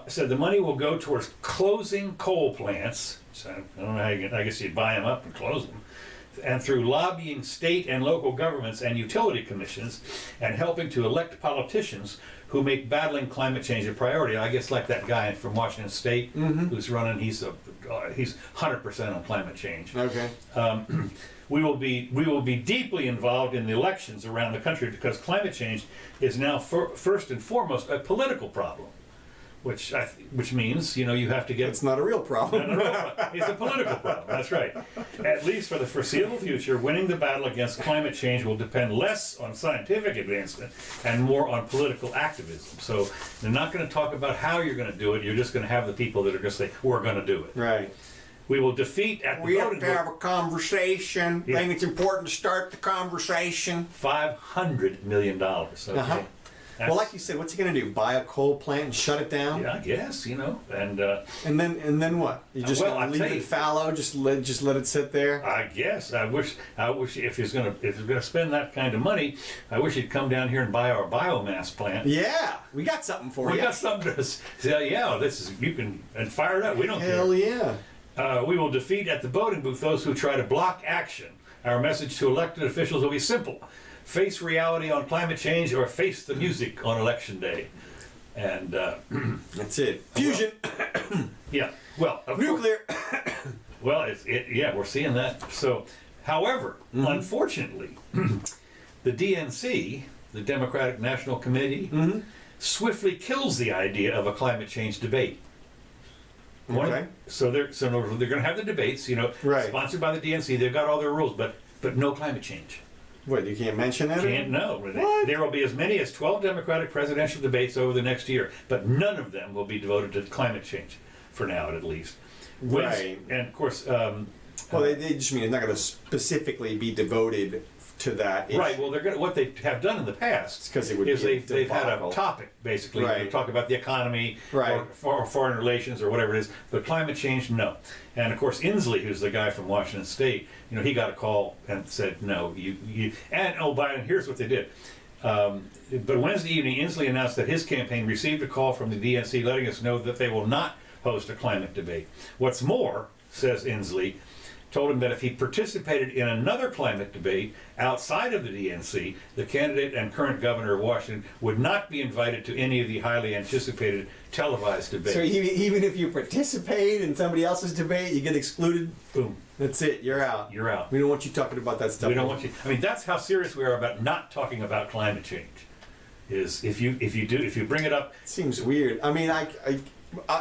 Said the money will go towards closing coal plants. So I don't know how I guess you'd buy them up and close them. And through lobbying state and local governments and utility commissions, and helping to elect politicians who make battling climate change a priority. I guess like that guy from Washington State who's running. He's 100% on climate change. Okay. We will be deeply involved in the elections around the country because climate change is now first and foremost a political problem, which means you have to get. It's not a real problem. It's a political problem. That's right. At least for the foreseeable future, winning the battle against climate change will depend less on scientific advancement and more on political activism. So they're not going to talk about how you're going to do it. You're just going to have the people that are going to say, "We're going to do it." Right. We will defeat at the We have voting to have a conversation. Yeah. I think it's important to start the conversation. $500 million. Okay. Well, like you said, what's he going to do? Buy a coal plant and shut it down? Yeah, I guess, and And then what? You just Well, going I'll to tell leave you. it fallow? Just let it sit there? I guess I wish if he's gonna spend that kind of money, I wish he'd come down here and buy our biomass plant. Yeah, we got something for We you. got something to say. Yeah, you can and fire it up. We don't Hell care. yeah. We will defeat at the voting booth those who try to block action. Our message to elected officials will be simple: face reality on climate change or face the music on election day. And That's it. Fusion. yeah, well, of course, Nuclear. well, yeah, we're seeing that. So, however, unfortunately, the DNC, the Democratic National Committee, swiftly kills the idea of a climate change debate. Okay. So they're going to have the debates, Right. sponsored by the DNC. They've got all their rules, but no climate change. What, you can't mention that? Can't, no. What? There will be as many as 12 Democratic presidential debates over the next year, but none of them will be devoted to climate change, for now at least. Right. And of course, Well, they just mean it's not going to specifically be devoted to that issue. right. Well, they're going. What they have done in the past It's 'cause it would is be a they've had a debacle. topic basically. Right. They talk about the economy, Right. or foreign relations, or whatever it is. But climate change, no. And of course, Inslee, who's the guy from Washington State, he got a call and said no. And Biden. Here's what they did. But Wednesday evening, Inslee announced that his campaign received a call from the DNC letting us know that they will not host a climate debate. What's more, says Inslee, told him that if he participated in another climate debate outside of the DNC, the candidate and current governor of Washington would not be invited to any of the highly anticipated televised debates. So even if you participate in somebody else's debate, you get excluded. Boom, That's it. You're out. you're out. We don't want you talking about that stuff. We don't want you. I mean, that's how serious we are about not talking about climate change. Is if you bring it up. Seems weird. I mean, I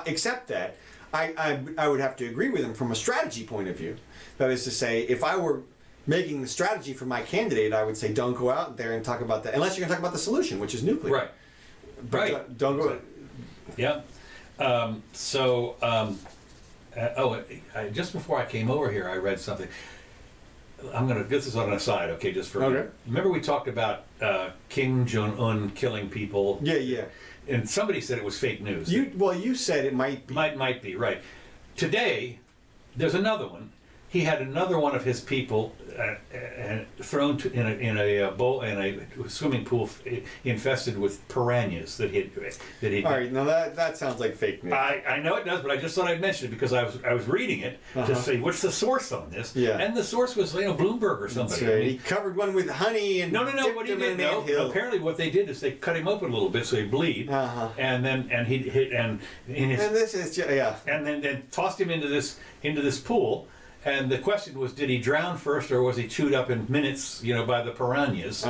accept that. I would have to agree with him from a strategy point of view. That is to say, if I were making the strategy for my candidate, I would say don't go out there and talk about that unless you're going to talk about the solution, which is nuclear. Right. But, Right. don't go. Yeah. Just before I came over here, I read something. This is on an aside, okay, just for Okay. Remember we talked about Kim Jong-un killing people? Yeah. And somebody said it was fake news. You said it might be. Might be, right. Today, there's another one. He had another one of his people thrown in a swimming pool infested with piranhas that he. All right, now that sounds like fake news. I know it does, but I just thought I'd mention it because I was reading it to see what's the source on this. Yeah. And the source was Bloomberg or somebody. That's right. He covered one with honey and No. dipped What he him did, in anthill. apparently what they did is they cut him open a little bit so he'd bleed, and he hit and in his And this is and then tossed him into this pool. And the question was, did he drown first, or was he chewed up in minutes, by the piranhas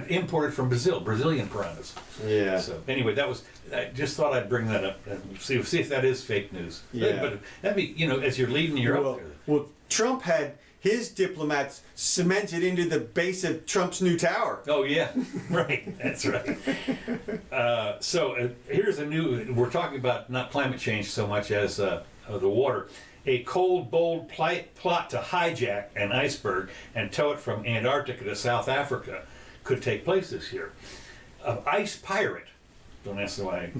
imported from Brazilian piranhas? Yeah. So anyway, I just thought I'd bring that up and see if that is fake news. Yeah. But that'd be, as you're leading, you're up there. Well, Trump had his diplomats cemented into the base of Trump's new tower. Oh yeah, right. That's right. Here's we're talking about not climate change so much as the water. A cold, bold plot to hijack an iceberg and tow it from Antarctica to South Africa could take place this year. An ice pirate. Don't ask why.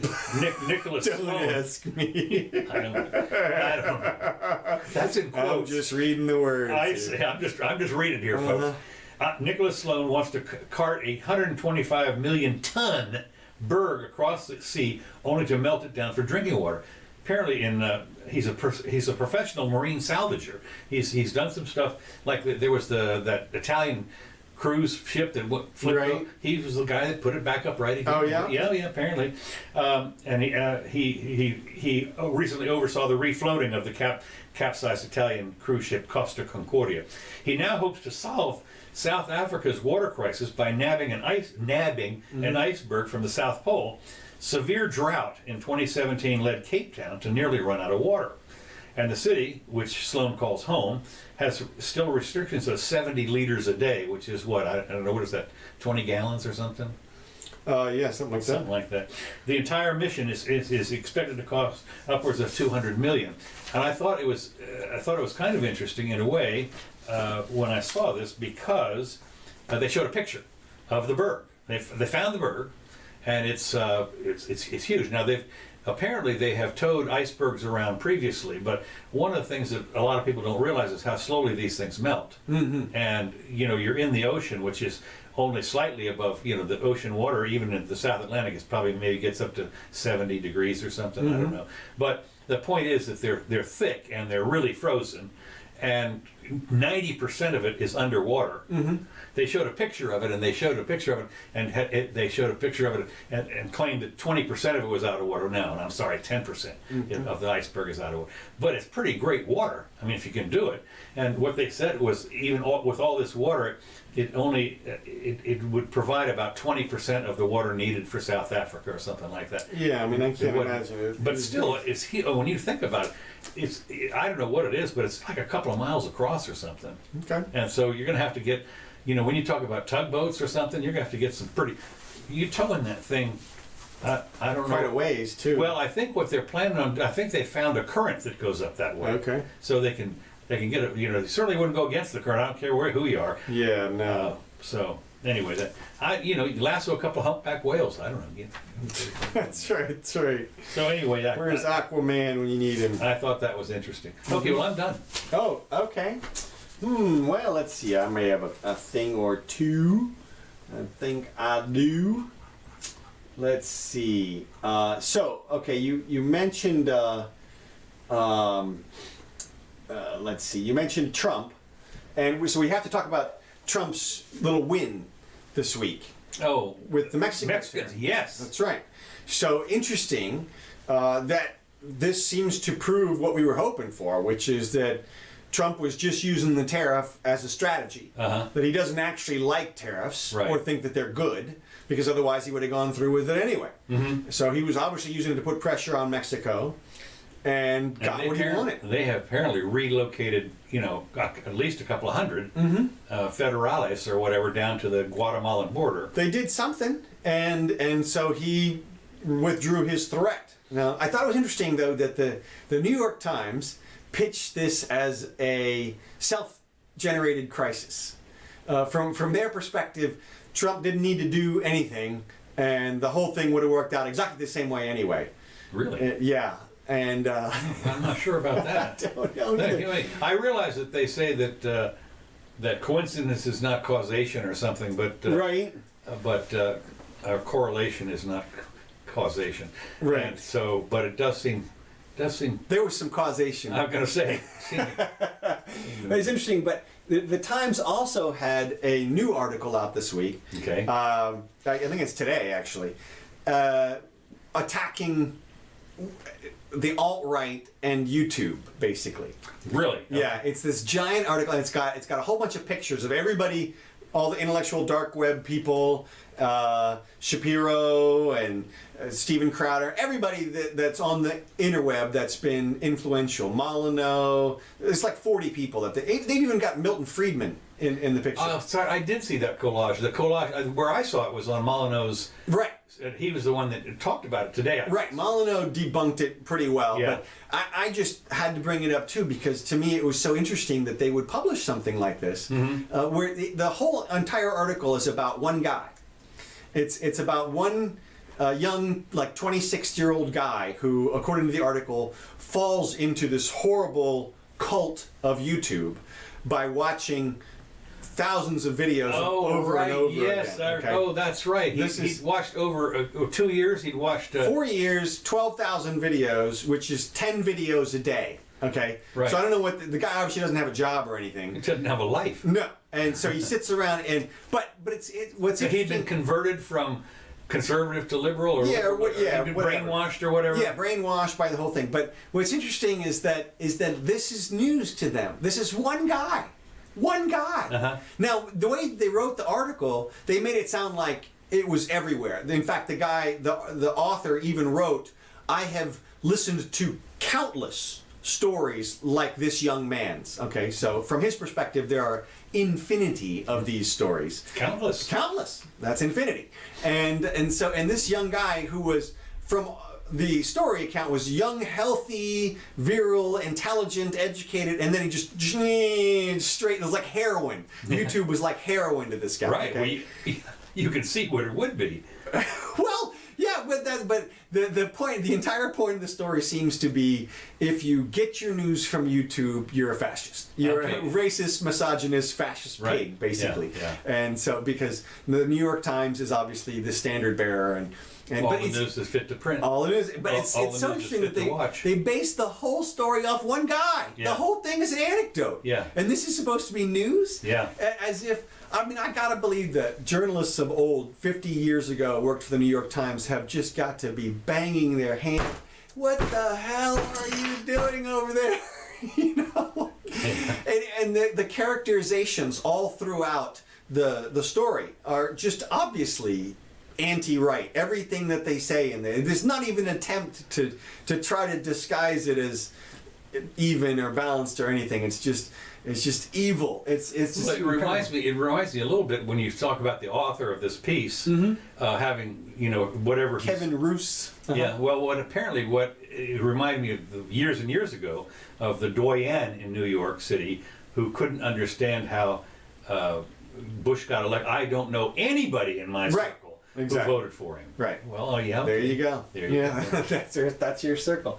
Nicholas Don't Sloan. ask me. I don't know. That's in quotes. I'm just reading the words. I'm just reading here, folks. Nicholas Sloan wants to cart a 125 million ton berg across the sea, only to melt it down for drinking water. Apparently, he's a professional marine salvager. He's done some stuff like there was that Italian cruise ship that flipped. Right. He was the guy that put it back up right again. Oh yeah. Yeah. Apparently, and he recently oversaw the refloating of the capsized Italian cruise ship Costa Concordia. He now hopes to solve South Africa's water crisis by nabbing an iceberg from the South Pole. Severe drought in 2017 led Cape Town to nearly run out of water. And the city, which Sloan calls home, has still restrictions of 70 liters a day, which is what? I don't know, what is that, 20 gallons or something? Yeah, something like Something like that. The entire mission is expected to cost upwards of $200 million. And I thought it was kind of interesting in a way when I saw this because they showed a picture of the berg. They found the berg. And it's huge. Now apparently they have towed icebergs around previously, but one of the things that a lot of people don't realize is how slowly these things melt. Mm-hmm. And you're in the ocean, which is only slightly above the ocean water. Even in the South Atlantic, it's probably maybe gets up to 70 degrees or something. I don't know. But the point is that they're thick and they're really frozen. And 90% of it is underwater. They showed a picture of it, and they showed a picture of it, and they showed a picture of it, and claimed that 20% of it was out of water now. And I'm sorry, 10% of the iceberg is out of water. But it's pretty great water. I mean, if you can do it. And what they said was, even with all this water, it would provide about 20% of the water needed for South Africa or something like that. Yeah, I mean, I can't imagine it. But still, when you think about it, I don't know what it is, but it's like a couple of miles across or something. Okay. And so you're going to have to get, when you talk about tugboats or something, you're going to have to get some you're towing that thing, I don't know. Quite a ways, too. Well, I think what they're planning on, I think they found a current that goes up that way. Okay. So they can get it, they certainly wouldn't go against the current. I don't care who you are. Yeah, no. So anyway, you lasso a couple of humpback whales. I don't know. That's right, that's right. So anyway, Where's Aquaman when you need him? I thought that was interesting. Okay, well, I'm done. Oh, okay. Well, let's see. I may have a thing or two. I think I do. Let's see. Okay, you mentioned, let's see, you mentioned Trump. And so we have to talk about Trump's little win this week. Oh, with the Mexicans, yes. That's right. So interesting that this seems to prove what we were hoping for, which is that Trump was just using the tariff as a strategy. That he doesn't actually like tariffs or think that they're good, because otherwise he would have gone through with it anyway. So he was obviously using it to put pressure on Mexico and got what he wanted. They have apparently relocated, at least a couple of hundred federales or whatever down to the Guatemalan border. They did something, and so he withdrew his threat. Now, I thought it was interesting, though, that the New York Times pitched this as a self-generated crisis. From their perspective, Trump didn't need to do anything, and the whole thing would have worked out exactly the same way anyway. Really? Yeah. And I'm not sure about that. I don't know either. Anyway, I realize that they say that coincidence is not causation or something, but right. But correlation is not causation. Right. And so, but it does seem. There was some causation. I'm going to say. It's interesting, but the Times also had a new article out this week. Okay. I think it's today, actually, attacking the alt-right and YouTube, basically. Really? Okay. Yeah, it's this giant article, and it's got a whole bunch of pictures of everybody, all the intellectual dark web people, Shapiro and Steven Crowder, everybody that's on the interweb that's been influential. Molyneux, it's like 40 people. They've even got Milton Friedman in the picture. Oh, sorry, I did see that collage. The collage, where I saw it was on Molyneux's. Right. He was the one that talked about it today. Right. Molyneux debunked it pretty well. Yeah. But I just had to bring it up too, because to me it was so interesting that they would publish something like this, where the whole entire article is about one guy. It's about one young, like 26-year-old guy who, according to the article, falls into this horrible cult of YouTube by watching thousands of videos over and over again. Okay? Oh, that's right. He'd watched over 2 years. He'd watched 4 years, 12,000 videos, which is 10 videos a day. Okay, right. So I don't know what the guy obviously doesn't have a job or anything. He doesn't have a life. No, and so he sits around but what's so he'd been converted from conservative to liberal, or brainwashed or whatever. Yeah, brainwashed by the whole thing. But what's interesting is that this is news to them. This is one guy. One guy. Now, the way they wrote the article, they made it sound like it was everywhere. In fact, the author even wrote, "I have listened to countless stories like this young man's." Okay, so from his perspective, there are infinity of these stories. Countless. That's infinity. And this young guy who was from the story account was young, healthy, virile, intelligent, educated, and then he just straight. It was like heroin. YouTube was like heroin to this guy. Right. Okay? Well, you can see what it would be. Well, yeah, but the point, the entire point of the story seems to be, if you get your news from YouTube, you're a fascist. You're a racist, misogynist, fascist pig, basically. Yeah. And so, because the New York Times is obviously the standard bearer, And, all but the it's, news is fit to print. all it is, but it's all the so news is interesting that fit to watch. they base the whole story off one guy. Yeah. The whole thing is an anecdote. Yeah. And this is supposed to be news? Yeah. As if, I mean, I gotta believe that journalists of old, 50 years ago, worked for the New York Times, have just got to be banging their hand. What the hell are you doing over there? You know? And the characterizations all throughout the story are just obviously anti-right. Everything that they say in there, there's not even an attempt to try to disguise it as even or balanced or anything. It's just evil. It's just. Well, it reminds me a little bit when you talk about the author of this piece having, you know, whatever Kevin Roos. Yeah, well, what it reminded me of years and years ago of the Doane in New York City who couldn't understand how Bush got elected. I don't know anybody in my circle who voted for him. Right. Well, yeah. There you go. There you go. that's your circle.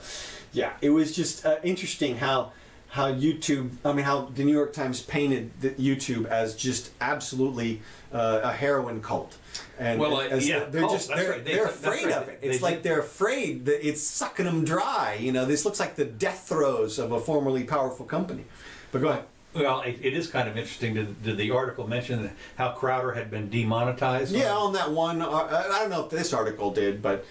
Yeah, it was just interesting how YouTube. I mean, how the New York Times painted YouTube as just absolutely a heroin cult. And Well, they're afraid of it. It's like they're afraid that it's sucking them dry. You know, this looks like the death throes of a formerly powerful company. But go ahead. Well, it is kind of interesting. Did the article mention how Crowder had been demonetized? Yeah, on that one. I don't know if this article did, but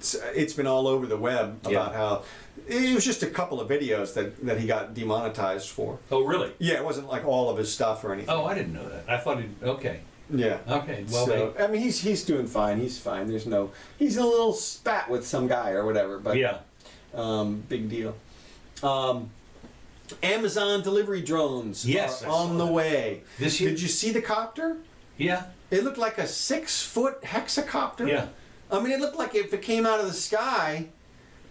it's been all over the web about how it was just a couple of videos that he got demonetized for. Oh, really? Yeah, it wasn't like all of his stuff or anything. Oh, I didn't know that. I thought okay. Yeah. Okay. Well, so, I mean, he's doing fine. He's fine. He's a little spat with some guy or whatever, but yeah. Big deal. Amazon delivery drones are on the way. This year? Did you see the copter? Yeah. It looked like a 6-foot hexacopter. Yeah. I mean, it looked like if it came out of the sky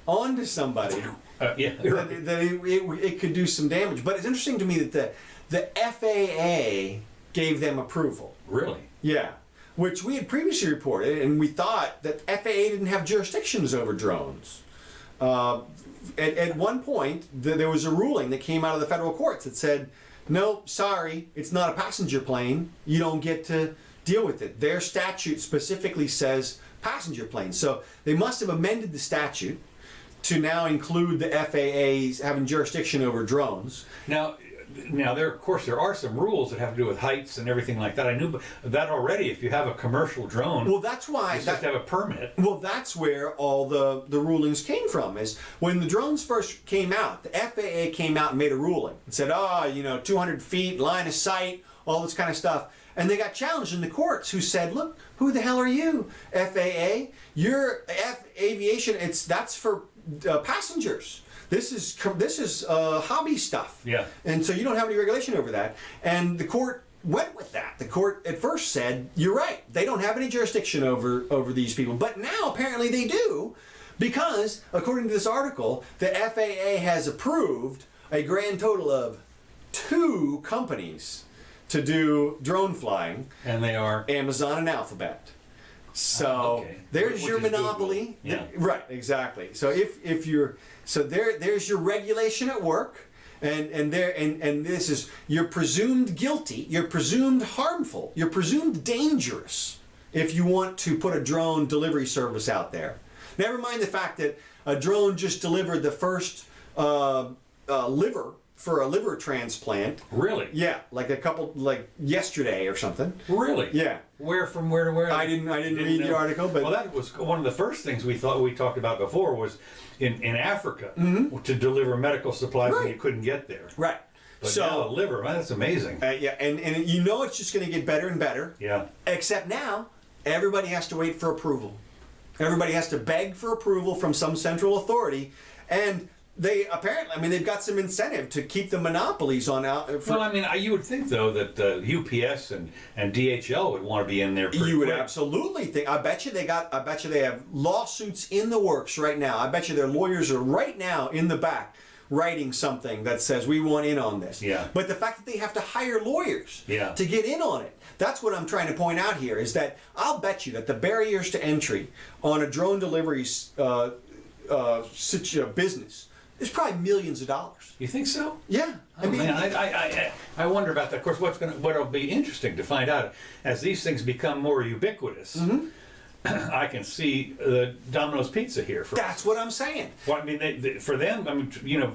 onto somebody, that it could do some damage. But it's interesting to me that the FAA gave them approval. Really? Yeah. Which we had previously reported, and we thought that FAA didn't have jurisdictions over drones. At one point, there was a ruling that came out of the federal courts that said, no, sorry, it's not a passenger plane. You don't get to deal with it. Their statute specifically says passenger plane. So they must have amended the statute to now include the FAA's having jurisdiction over drones. Now there are some rules that have to do with heights and everything like that. I knew that already. If you have a commercial drone, well, that's why you have to have a permit. Well, that's where all the rulings came from. Is when the drones first came out, the FAA came out and made a ruling and said, 200 feet, line of sight, all this kind of stuff. And they got challenged in the courts, who said, look, who the hell are you, FAA? You're aviation. That's for passengers. This is hobby stuff. Yeah. And so you don't have any regulation over that. And the court went with that. The court at first said, you're right. They don't have any jurisdiction over these people. But now apparently they do, because according to this article, the FAA has approved a grand total of 2 companies to do drone flying. And they are? Amazon and Alphabet. So there's your monopoly. Yeah. Right, exactly. So if you're there's your regulation at work, and this is, you're presumed guilty, you're presumed harmful, you're presumed dangerous if you want to put a drone delivery service out there. Never mind the fact that a drone just delivered the first liver for a liver transplant. Really? Yeah, like yesterday or something. Really? Yeah. From where to where? I didn't read the article, but that was one of the first things we talked about before was in Africa to deliver medical supplies when you couldn't get there. Right. But so now a liver, man, that's amazing. Yeah, and it's just going to get better and better. Yeah. Except now, everybody has to wait for approval. Everybody has to beg for approval from some central authority, and they apparently, they've got some incentive to keep the monopolies on out. You would think though that UPS and DHL would want to be in there. You would absolutely think. I bet you they have lawsuits in the works right now. I bet you their lawyers are right now in the back writing something that says we want in on this. Yeah. But the fact that they have to hire lawyers to get in on it, that's what I'm trying to point out here, is that I'll bet you that the barriers to entry on a drone delivery business is probably millions of dollars. You think so? Yeah. I wonder about that. Of course, what'll be interesting to find out as these things become more ubiquitous. I can see the Domino's Pizza here. That's what I'm saying. Well, I mean, for them, I mean, you know,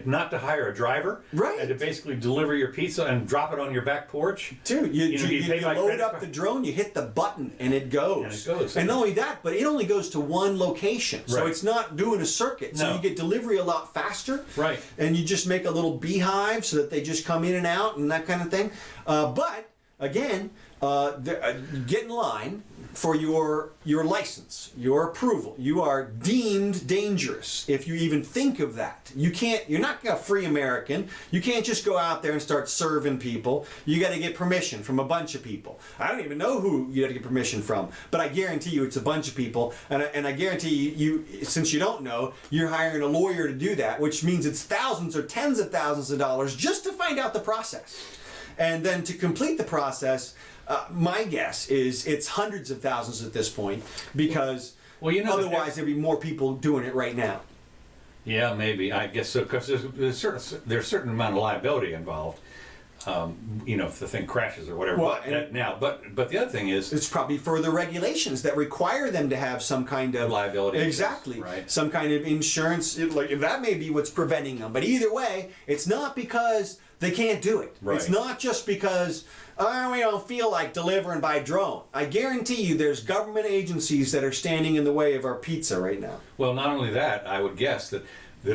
not to hire a driver, Right. and to basically deliver your pizza and drop it on your back porch. Dude, you pay by load credit up card. the drone, you hit the button, and it goes. And it goes. And not only that, but it only goes to one location. So Right. it's not doing a circuit. So No. you get delivery a lot faster. Right. And you just make a little beehive so that they just come in and out and that kind of thing. But, again, get in line for your license, your approval. You are deemed dangerous if you even think of that. You're not a free American. You can't just go out there and start serving people. You got to get permission from a bunch of people. I don't even know who you got to get permission from, but I guarantee you it's a bunch of people. And I guarantee you, since you don't know, you're hiring a lawyer to do that, which means it's thousands or tens of thousands of dollars just to find out the process. And then to complete the process, my guess is it's hundreds of thousands at this point, because Well, you know, otherwise there'd be more people doing it right now. Yeah, maybe. I guess so, because there's a certain amount of liability involved. You know, if the thing crashes or whatever. Well, But the other thing is, It's probably further regulations that require them to have some kind of Liability. Exactly. Right. Some kind of insurance. That may be what's preventing them. But either way, it's not because they can't do it. Right. It's not just because we don't feel like delivering by drone. I guarantee you there's government agencies that are standing in the way of our pizza right now. well, not only that, I would guess that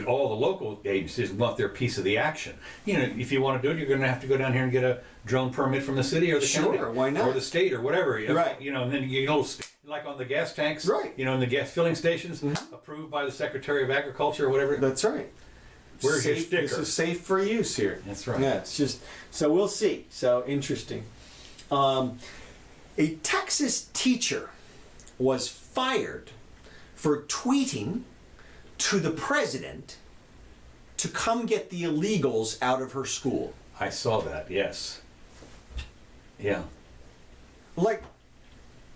all the local agencies want their piece of the action. You know, if you want to do it, you're going to have to go down here and get a drone permit from the city or the county. Sure, why not? Or the state or whatever. Right. You know, and then you know, like on the gas tanks. Right. You know, in the gas filling stations, approved by the Secretary of Agriculture or whatever. That's right. Where's your Safe, sticker? This is safe for use here. That's right. Yeah, it's just, so we'll see. So interesting. A Texas teacher was fired for tweeting to the president to come get the illegals out of her school. I saw that. Yes. Yeah. Like,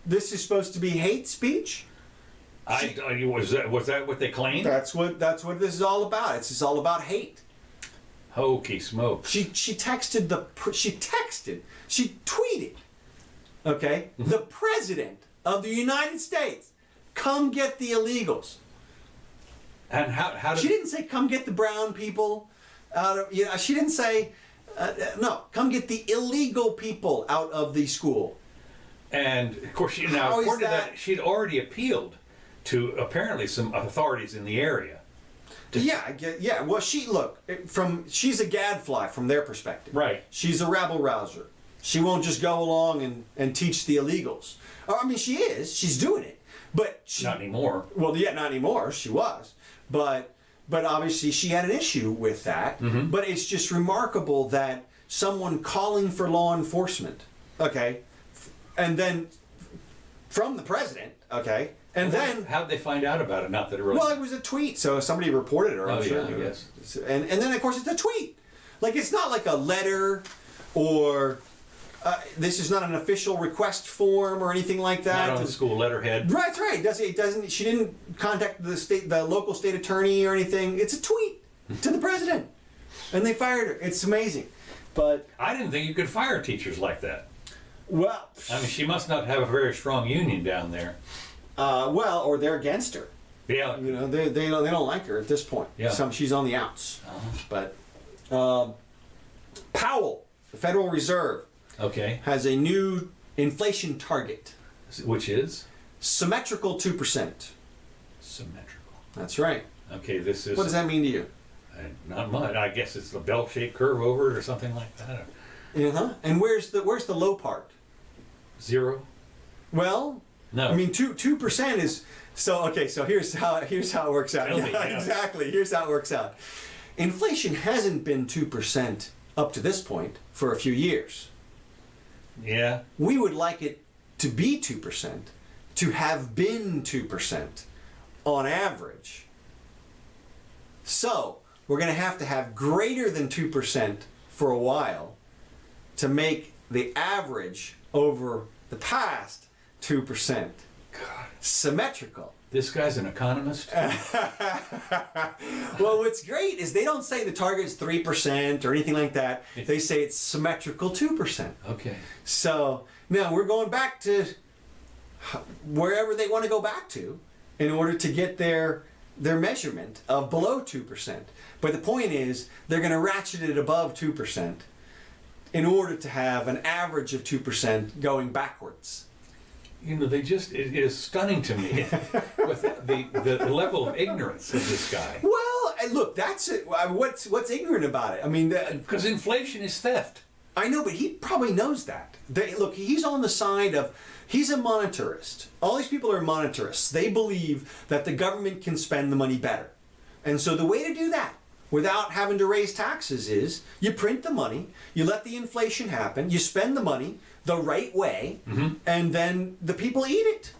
this is supposed to be hate speech? Was that what they claimed? That's what this is all about. It's just all about hate. Hokey smoke. She tweeted, okay, the president of the United States, come get the illegals. And how did She didn't say come get the brown people out of, she didn't say, no, come get the illegal people out of the school. And of course, How is according to that- that, she'd already appealed to apparently some authorities in the area. Yeah, I get, yeah. Well, she's a gadfly from their perspective. Right. She's a rabble rouser. She won't just go along and teach the illegals. I mean, she is. She's doing it. But she, Not anymore. well, yeah, not anymore. She was. But obviously she had an issue with that. But it's just remarkable that someone calling for law enforcement, okay, and then from the president, okay, and then How'd they find out about it? Not that it really. well, it was a tweet, so somebody reported her. I'm Oh, sure. yeah, I guess. And then of course it's a tweet. Like, it's not like a letter or this is not an official request form or anything like that. Not on the school letterhead. Right, right. It doesn't. She didn't contact the local state attorney or anything. It's a tweet to the president, and they fired her. It's amazing. But I didn't think you could fire teachers like that. well, I mean, she must not have a very strong union down there. or they're against her. Yeah. You know, they don't like her at this point. Yeah. She's on the outs. But Powell, the Federal Reserve, Okay. has a new inflation target, Which is symmetrical 2%. symmetrical. That's right. Okay, this is What does that mean to you? not much. I guess it's the bell-shaped curve over it or something like that. And where's the low part? Zero. Well, No. I mean 2% is so okay. So here's how it works out. Tell me, Yeah, yeah. exactly. Here's how it works out. Inflation hasn't been 2% up to this point for a few years. Yeah. We would like it to be 2%, to have been 2% on average. So we're going to have greater than 2% for a while to make the average over the past 2% God. symmetrical. This guy's an economist. Well, what's great is they don't say the target's 3% or anything like that. They say it's symmetrical 2%. Okay. So now we're going back to wherever they want to go back to in order to get their measurement of below 2%. But the point is, they're going to ratchet it above 2% in order to have an average of 2% going backwards. You know, it is stunning to me with the level of ignorance of this guy. Well, and look, that's it. What's ignorant about it? I mean, Because inflation is theft. I know, but he probably knows that. Look, he's on the side of, he's a monetarist. All these people are monetarists. They believe that the government can spend the money better. And so the way to do that, without having to raise taxes, is you print the money, you let the inflation happen, you spend the money the right way, and then the people eat it.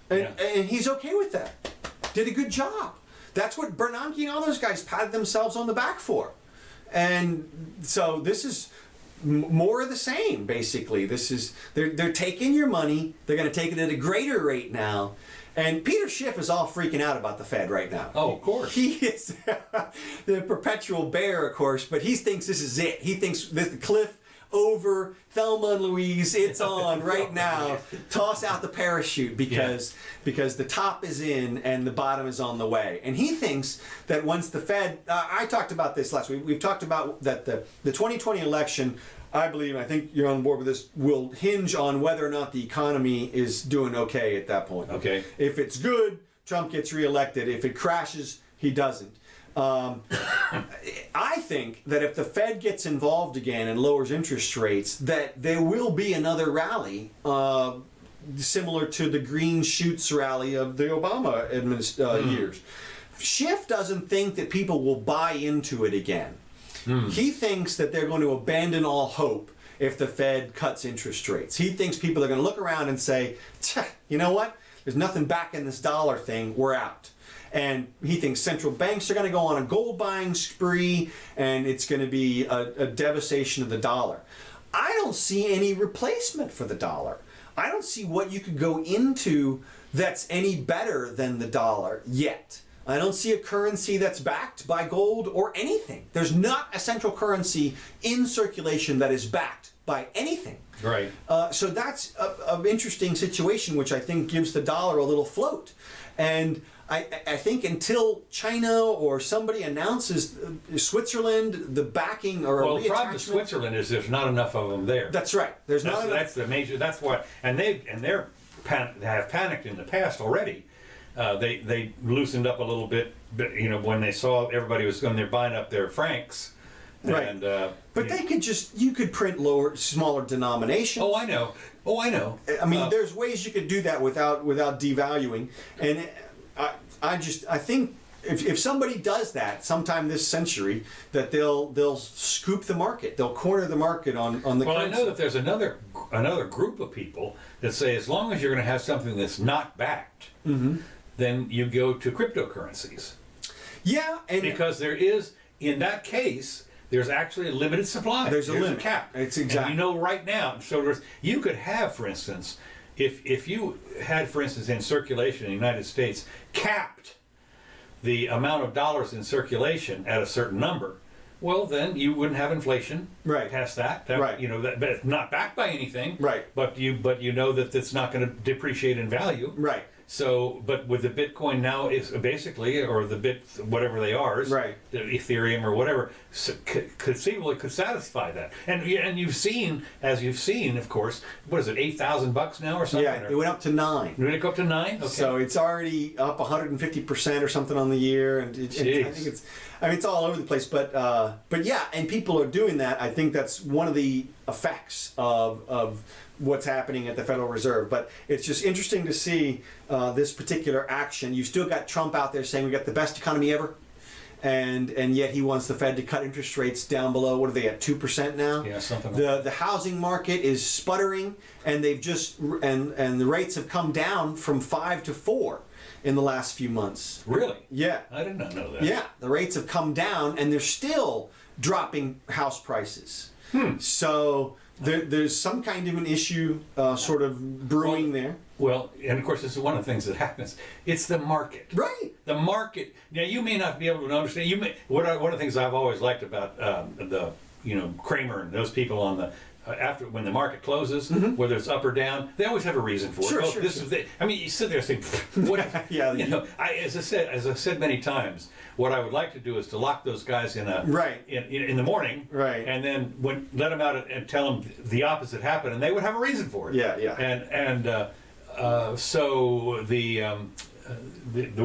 And he's okay with that. Did a good job. That's what Bernanke and all those guys patted themselves on the back for. And so this is more of the same, basically. This is, they're taking your money, they're going to take it at a greater rate now. And Peter Schiff is all freaking out about the Fed right now. Oh, of course. He is the perpetual bear, of course, but he thinks this is it. He thinks this the cliff over, Thelma and Louise, it's on right now. Toss out the parachute because the top is in and the bottom is on the way. And he thinks that once the Fed, I talked about this last week, we've talked about that the 2020 election, I believe, I think you're on board with this, will hinge on whether or not the economy is doing okay at that point. Okay. If it's good, Trump gets reelected. If it crashes, he doesn't. I think that if the Fed gets involved again and lowers interest rates, that there will be another rally similar to the green shoots rally of the Obama years. Schiff doesn't think that people will buy into it again. He thinks that they're going to abandon all hope if the Fed cuts interest rates. He thinks people are going to look around and say, you know what? There's nothing backing this dollar thing. We're out. And he thinks central banks are going to go on a gold buying spree, and it's going to be a devastation of the dollar. I don't see any replacement for the dollar. I don't see what you could go into that's any better than the dollar yet. I don't see a currency that's backed by gold or anything. There's not a central currency in circulation that is backed by anything. Right. So that's an interesting situation, which I think gives the dollar a little float. And I think until China or somebody announces Switzerland, the backing or well, the problem with Switzerland is there's not enough of them there. That's right. There's not enough. That's the major. That's why, and they have panicked in the past already. They loosened up a little bit, you know, when they saw everybody was going, they're buying up their francs. Right. And, but they could you could print smaller denominations. Oh, I know. I mean, there's ways you could do that without devaluing. And I think if somebody does that sometime this century, that they'll scoop the market. They'll corner the market on the Well, currency. I know that there's another group of people that say as long as you're going to have something that's not backed, then you go to cryptocurrencies. Yeah, and because there is, in that case, there's actually a limited supply. There's a limit. A cap. It's exactly. And you know right now. So you could have, for instance, if you had, for instance, in circulation in the United States, capped the amount of dollars in circulation at a certain number, well, then you wouldn't have inflation. Right. Past that. Right. You know, but it's not backed by anything. Right. But you know that it's not going to depreciate in value. Right. So, but with the Bitcoin now, is basically, or whatever they are, right, the Ethereum or whatever, conceivably could satisfy that. And you've seen, of course, what is it, $8,000 now or something? Yeah, it went up to 9. Did it go up to 9? Okay. So it's already up 150% or something on the year, and I think it's all over the place. But yeah, and people are doing that. I think that's one of the effects of what's happening at the Federal Reserve. But it's just interesting to see this particular action. You've still got Trump out there saying we got the best economy ever, and yet he wants the Fed to cut interest rates down below, what are they at, 2% now? Yeah, something like that. The housing market is sputtering, and they've just and the rates have come down from 5 to 4 in the last few months. Really? Yeah. I did not know that. Yeah, the rates have come down, and they're still dropping house prices. So there's some kind of an issue sort of brewing there. Well, and of course, this is one of the things that happens. It's the market. Right. The market. Now, you may not be able to understand. One of the things I've always liked about Kramer and those people on the after when the market closes, whether it's up or down, they always have a reason for Sure, it. sure, This sure. is the, I mean, you sit there and think, what? Yeah, you know, as I said many times, what I would like to do is to lock those guys in a Right. in the morning, Right. and then let them out and tell them the opposite happened, and they would have a reason for it. Yeah, yeah. And so the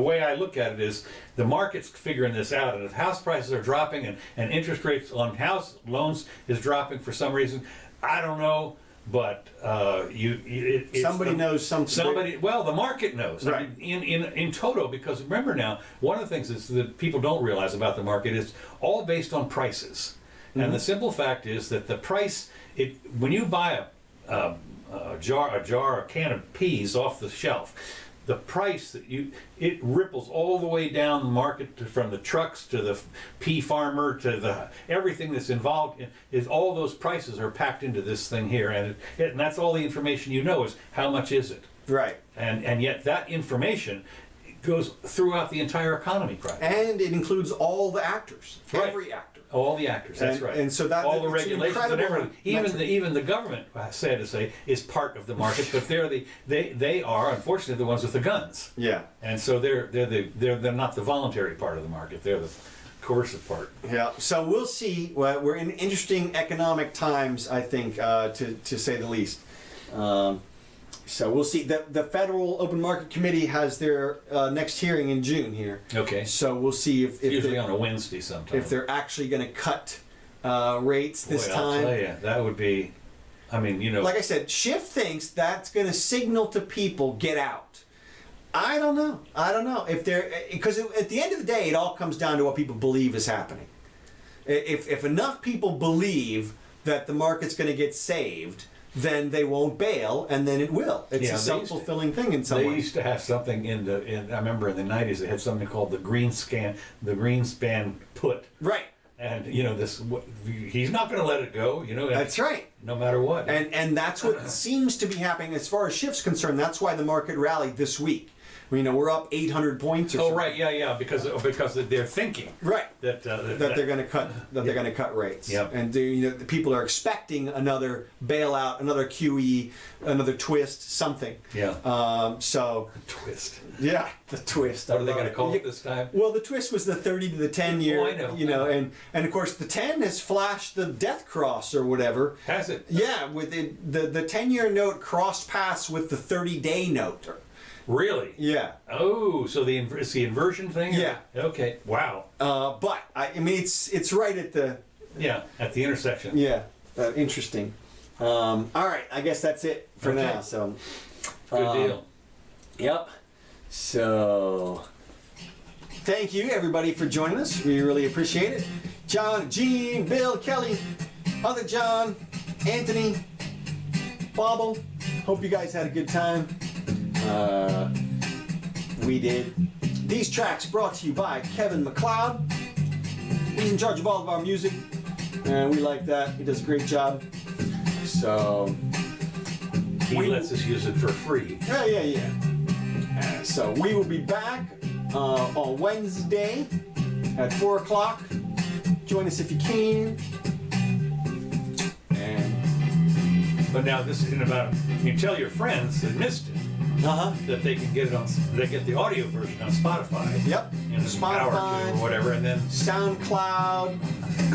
way I look at it is the market's figuring this out, and if house prices are dropping and interest rates on house loans is dropping for some reason, I don't know, but it's Somebody knows something. Somebody, well, the market knows. Right. I mean, in total, because remember now, one of the things is that people don't realize about the market is all based on prices, and the simple fact is that the price, when you buy a can of peas off the shelf, the price that it ripples all the way down the market from the trucks to the pea farmer to the everything that's involved is all those prices are packed into this thing here, and that's all the information you know is how much is it, Right. and yet that information goes throughout the entire economy price. And it includes all the actors, Right. every actor. All the actors, that's And- right. and so that- all the it's an regulations and incredible everything. metric. Even the government, sad to say, is part of the market, but they are unfortunately the ones with the guns. Yeah. And so they're not the voluntary part of the market. They're the coercive part. Yeah. So we'll see. Well, we're in interesting economic times, I think, to say the least. So we'll see. The Federal Open Market Committee has their next hearing in June here. Okay. So we'll see if Usually they're, on a Wednesday sometime. if they're actually going to cut rates this Boy, time. I'll tell you, that would be. I mean, you know. Like I said, Schiff thinks that's going to signal to people, get out. I don't know. If they're, because at the end of the day, it all comes down to what people believe is happening. If enough people believe that the market's going to get saved, then they won't bail, and then it will. It's Yeah, a self-fulfilling thing in some They way. used to have something I remember in the 90s they had something called the Greenspan put. Right. And you know he's not going to let it go. You know. That's right. No matter what. And that's what seems to be happening as far as Schiff's concerned. That's why the market rallied this week. You know, we're up 800 points or oh something. right, yeah, because they're thinking Right. that They're going to cut. They're going to cut rates. Yep. And the people are expecting another bailout, another QE, another twist, something. Yeah. So twist. yeah, the twist. What are they going to call it this time? Well, the twist was the 30 to the 10 year. Oh, I know. You know, and of course the 10 has flashed the death cross or whatever. Has it? Yeah, with the 10-year note crossed paths with the 30-day note. Really? Yeah. Oh, so it's the inversion thing? Yeah. Okay. Wow. But I mean, it's right at the. Yeah, at the intersection. Yeah. Interesting. All right, I guess that's it for Okay. now. So. Good deal. Yep. So. Thank you, everybody, for joining us. We really appreciate it. John, Gene, Bill, Kelly, other John, Anthony, Bobble. Hope you guys had a good time. We did. These tracks brought to you by Kevin MacLeod. He's in charge of all of our music, and we like that. He does a great job. So. He lets us use it for free. Yeah. So we will be back on Wednesday at 4 o'clock. Join us if you can. And But now this isn't about. You tell your friends that missed it that they can get it on. They get the audio version on Spotify. Yep. In an hour or two or whatever, and then. SoundCloud,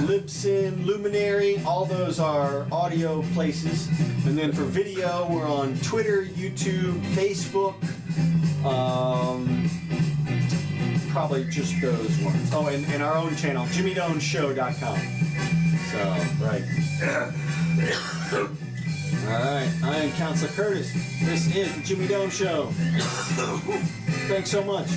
Libsyn, Luminary, all those are audio places. And then for video, we're on Twitter, YouTube, Facebook. Probably just those ones. Oh, and our own channel, JimmyDoaneShow.com. So, right. All right, I am Counselor Curtis. This is the Jimmy Doane Show. Thanks so much.